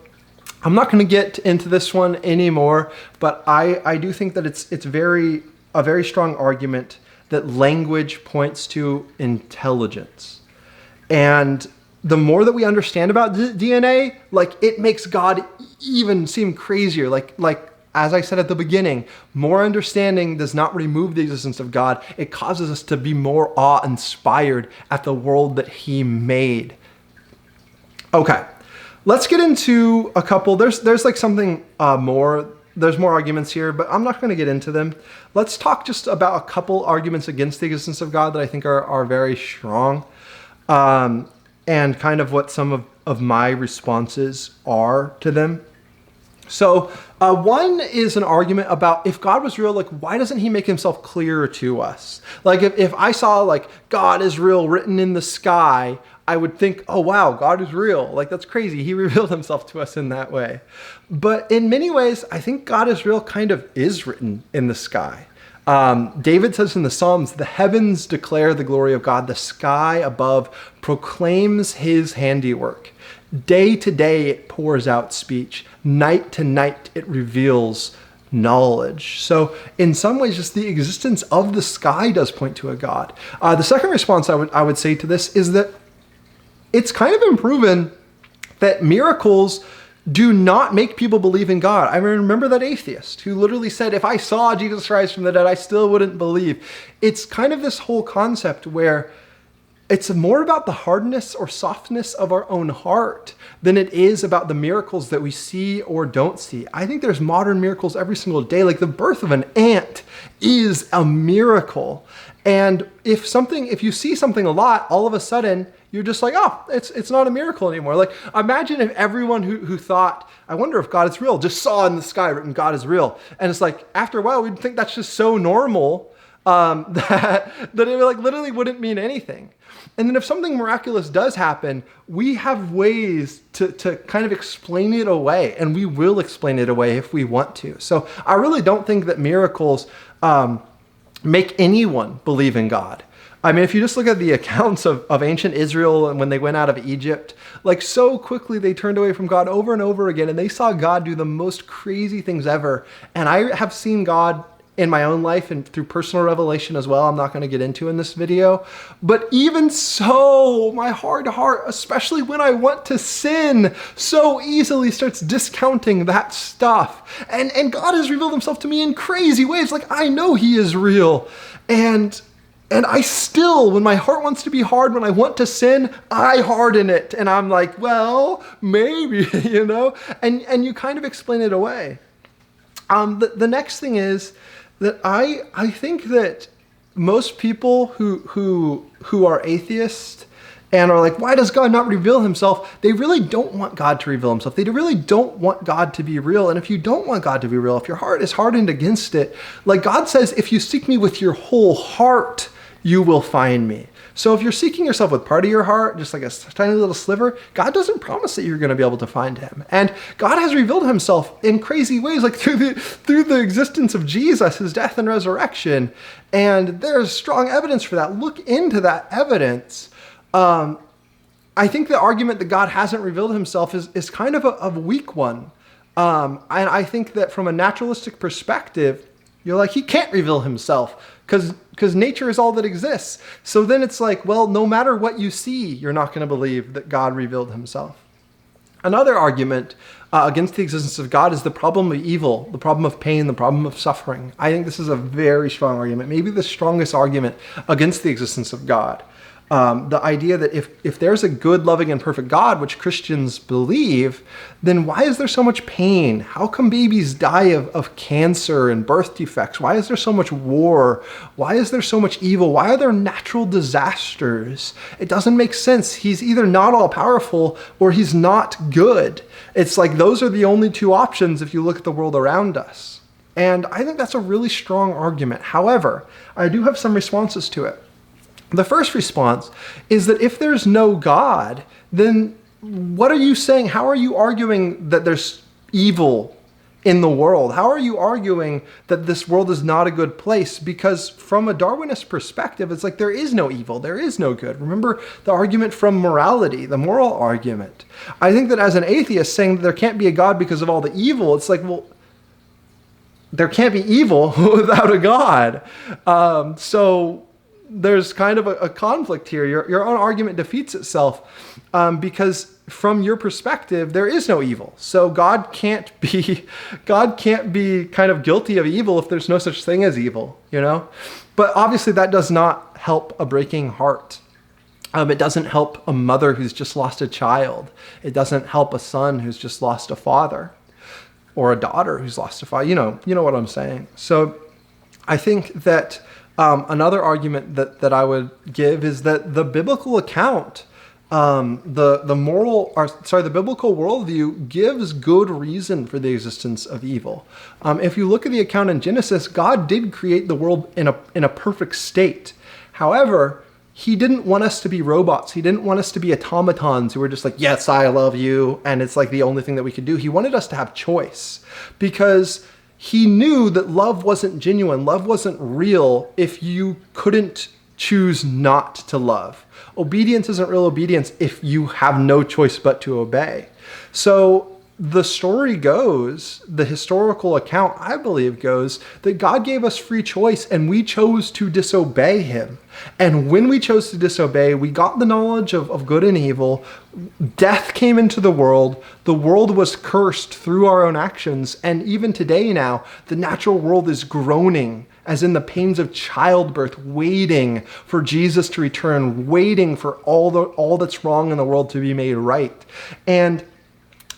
I'm not going to get into this one anymore, but I do think that it's a very strong argument that language points to intelligence. And the more that we understand about DNA, like, it makes God even seem crazier. Like as I said at the beginning, more understanding does not remove the existence of God. It causes us to be more awe-inspired at the world that he made. Okay, let's get into a couple. There's like something more. There's more arguments here, but I'm not going to get into them. Let's talk just about a couple arguments against the existence of God that I think are very strong. And kind of what some of my responses are to them. So one is an argument about, if God was real, like, why doesn't he make himself clearer to us? Like, if I saw like God is real written in the sky, I would think, oh wow, God is real. Like, that's crazy. He revealed himself to us in that way. But in many ways, I think God is real kind of is written in the sky. David says in the Psalms, the heavens declare the glory of God. The sky above proclaims his handiwork. Day to day it pours out speech. Night to night it reveals knowledge. So in some ways, just the existence of the sky does point to a God. The second response I would say to this is that it's kind of been proven that miracles do not make people believe in God. I remember that atheist who literally said, if I saw Jesus rise from the dead, I still wouldn't believe. It's kind of this whole concept where it's more about the hardness or softness of our own heart than it is about the miracles that we see or don't see. I think there's modern miracles every single day. Like the birth of an ant is a miracle. And if you see something a lot, all of a sudden you're just like, oh, it's not a miracle anymore. Like, imagine if everyone who thought, I wonder if God is real, just saw in the sky written God is real. And it's like, after a while, we'd think that's just so normal that it like literally wouldn't mean anything. And then if something miraculous does happen, we have ways to kind of explain it away, and we will explain it away if we want to. So I really don't think that miracles make anyone believe in God. I mean, if you just look at the accounts of ancient Israel and when they went out of Egypt, like so quickly they turned away from God over and over again, and they saw God do the most crazy things ever. And I have seen God in my own life and through personal revelation as well. I'm not going to get into in this video. But even so, my hard heart, especially when I want to sin, so easily starts discounting that stuff. And God has revealed himself to me in crazy ways. Like, I know he is real. And I still, when my heart wants to be hard, when I want to sin, I harden it. And I'm like, well, maybe, you know? And you kind of explain it away. The next thing is that I think that most people who are atheists and are like, why does God not reveal himself? They really don't want God to reveal himself. They really don't want God to be real. And if you don't want God to be real, if your heart is hardened against it, like God says, if you seek me with your whole heart, you will find me. So if you're seeking yourself with part of your heart, just like a tiny little sliver, God doesn't promise that you're going to be able to find him. And God has revealed himself in crazy ways, like through the existence of Jesus, his death and resurrection. And there's strong evidence for that. Look into that evidence. I think the argument that God hasn't revealed himself is kind of a weak one. And I think that from a naturalistic perspective, you're like, he can't reveal himself because nature is all that exists. So then it's like, well, no matter what you see, you're not going to believe that God revealed himself. Another argument against the existence of God is the problem of evil, the problem of pain, the problem of suffering. I think this is a very strong argument, maybe the strongest argument against the existence of God. The idea that if there's a good, loving, and perfect God, which Christians believe, then why is there so much pain? How come babies die of cancer and birth defects? Why is there so much war? Why is there so much evil? Why are there natural disasters? It doesn't make sense. He's either not all-powerful or he's not good. It's like those are the only two options if you look at the world around us. And I think that's a really strong argument. However, I do have some responses to it. The first response is that if there's no God, then what are you saying? How are you arguing that there's evil in the world? How are you arguing that this world is not a good place? Because from a Darwinist perspective, it's like there is no evil, there is no good. Remember the argument from morality, the moral argument. I think that as an atheist saying that there can't be a God because of all the evil, it's like, well, there can't be evil without a God. So there's kind of a conflict here. Your own argument defeats itself because from your perspective, there is no evil. So God can't be kind of guilty of evil if there's no such thing as evil, you know? But obviously that does not help a breaking heart. It doesn't help a mother who's just lost a child. It doesn't help a son who's just lost a father or a daughter who's lost a father. You know what I'm saying. So I think that another argument that I would give is that the biblical account, the biblical worldview gives good reason for the existence of evil. If you look at the account in Genesis, God did create the world in a perfect state. However, he didn't want us to be robots. He didn't want us to be automatons who were just like, yes, I love you, and it's like the only thing that we could do. He wanted us to have choice because he knew that love wasn't genuine, love wasn't real if you couldn't choose not to love. Obedience isn't real obedience if you have no choice but to obey. So the story goes, the historical account, I believe, goes that God gave us free choice and we chose to disobey him. And when we chose to disobey, we got the knowledge of good and evil. Death came into the world was cursed through our own actions. And even today now, the natural world is groaning, as in the pains of childbirth, waiting for Jesus to return, waiting for all that's wrong in the world to be made right. And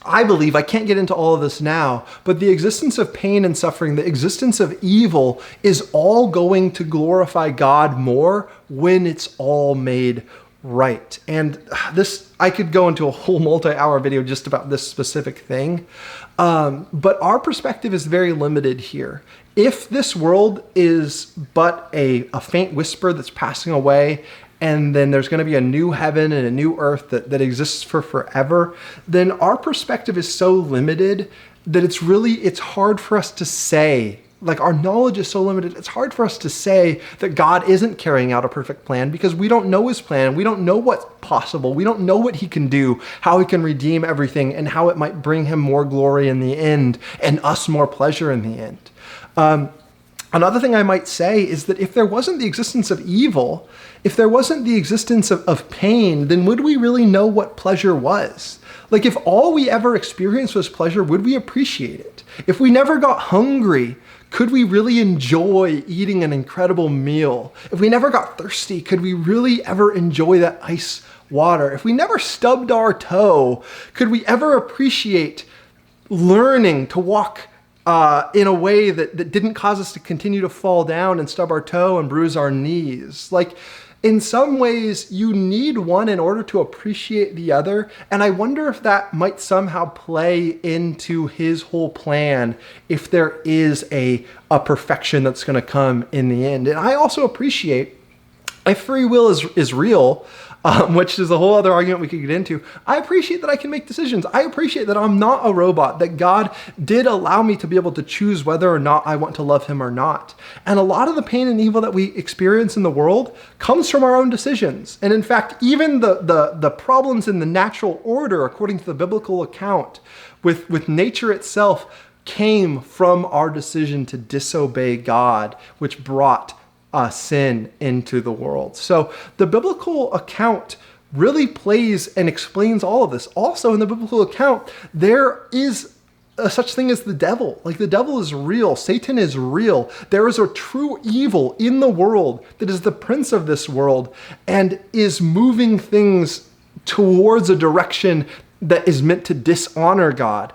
I believe, I can't get into all of this now, but the existence of pain and suffering, the existence of evil is all going to glorify God more when it's all made right. And this, I could go into a whole multi-hour video just about this specific thing, but our perspective is very limited here. If this world is but a faint whisper that's passing away, and then there's going to be a new heaven and a new earth that exists for forever, then our perspective is so limited that it's hard for us to say, like our knowledge is so limited, it's hard for us to say that God isn't carrying out a perfect plan because we don't know his plan. We don't know what's possible. We don't know what he can do, how he can redeem everything, and how it might bring him more glory in the end and us more pleasure in the end. Another thing I might say is that if there wasn't the existence of evil, if there wasn't the existence of pain, then would we really know what pleasure was? Like if all we ever experienced was pleasure, would we appreciate it? If we never got hungry, could we really enjoy eating an incredible meal? If we never got thirsty, could we really ever enjoy that ice water? If we never stubbed our toe, could we ever appreciate learning to walk in a way that didn't cause us to continue to fall down and stub our toe and bruise our knees? Like, in some ways, you need one in order to appreciate the other. And I wonder if that might somehow play into his whole plan if there is a perfection that's going to come in the end. And I also appreciate if free will is real, which is a whole other argument we could get into, I appreciate that I can make decisions. I appreciate that I'm not a robot, that God did allow me to be able to choose whether or not I want to love him or not. And a lot of the pain and evil that we experience in the world comes from our own decisions. And in fact, even the problems in the natural order, according to the biblical account, with nature itself, came from our decision to disobey God, which brought sin into the world. So the biblical account really plays and explains all of this. Also, in the biblical account, there is a such thing as the devil. Like, the devil is real. Satan is real. There is a true evil in the world that is the prince of this world and is moving things towards a direction that is meant to dishonor God.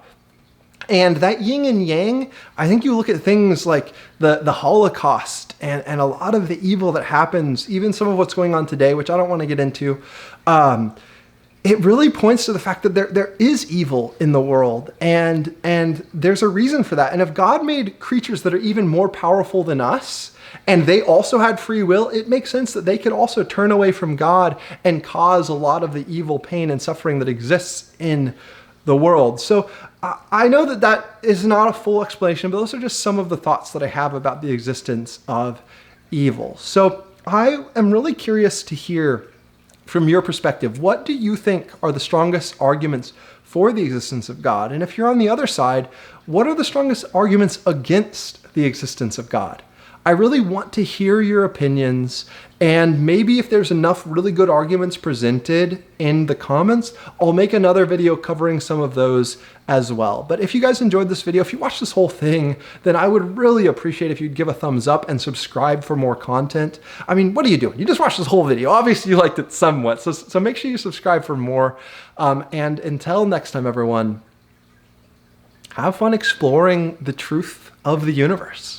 And that yin and yang, I think you look at things like the Holocaust and a lot of the evil that happens, even some of what's going on today, which I don't want to get into, it really points to the fact that there is evil in the world, and there's a reason for that. And if God made creatures that are even more powerful than us, and they also had free will, it makes sense that they could also turn away from God and cause a lot of the evil, pain, and suffering that exists in the world. So I know that is not a full explanation, but those are just some of the thoughts that I have about the existence of evil. So I am really curious to hear from your perspective, what do you think are the strongest arguments for the existence of God? And if you're on the other side, what are the strongest arguments against the existence of God? I really want to hear your opinions, and maybe if there's enough really good arguments presented in the comments, I'll make another video covering some of those as well. But if you guys enjoyed this video, if you watched this whole thing, then I would really appreciate if you'd give a thumbs up and subscribe for more content. I mean, what are you doing? You just watched this whole video. Obviously you liked it somewhat, so make sure you subscribe for more. And until next time, everyone, have fun exploring the truth of the universe.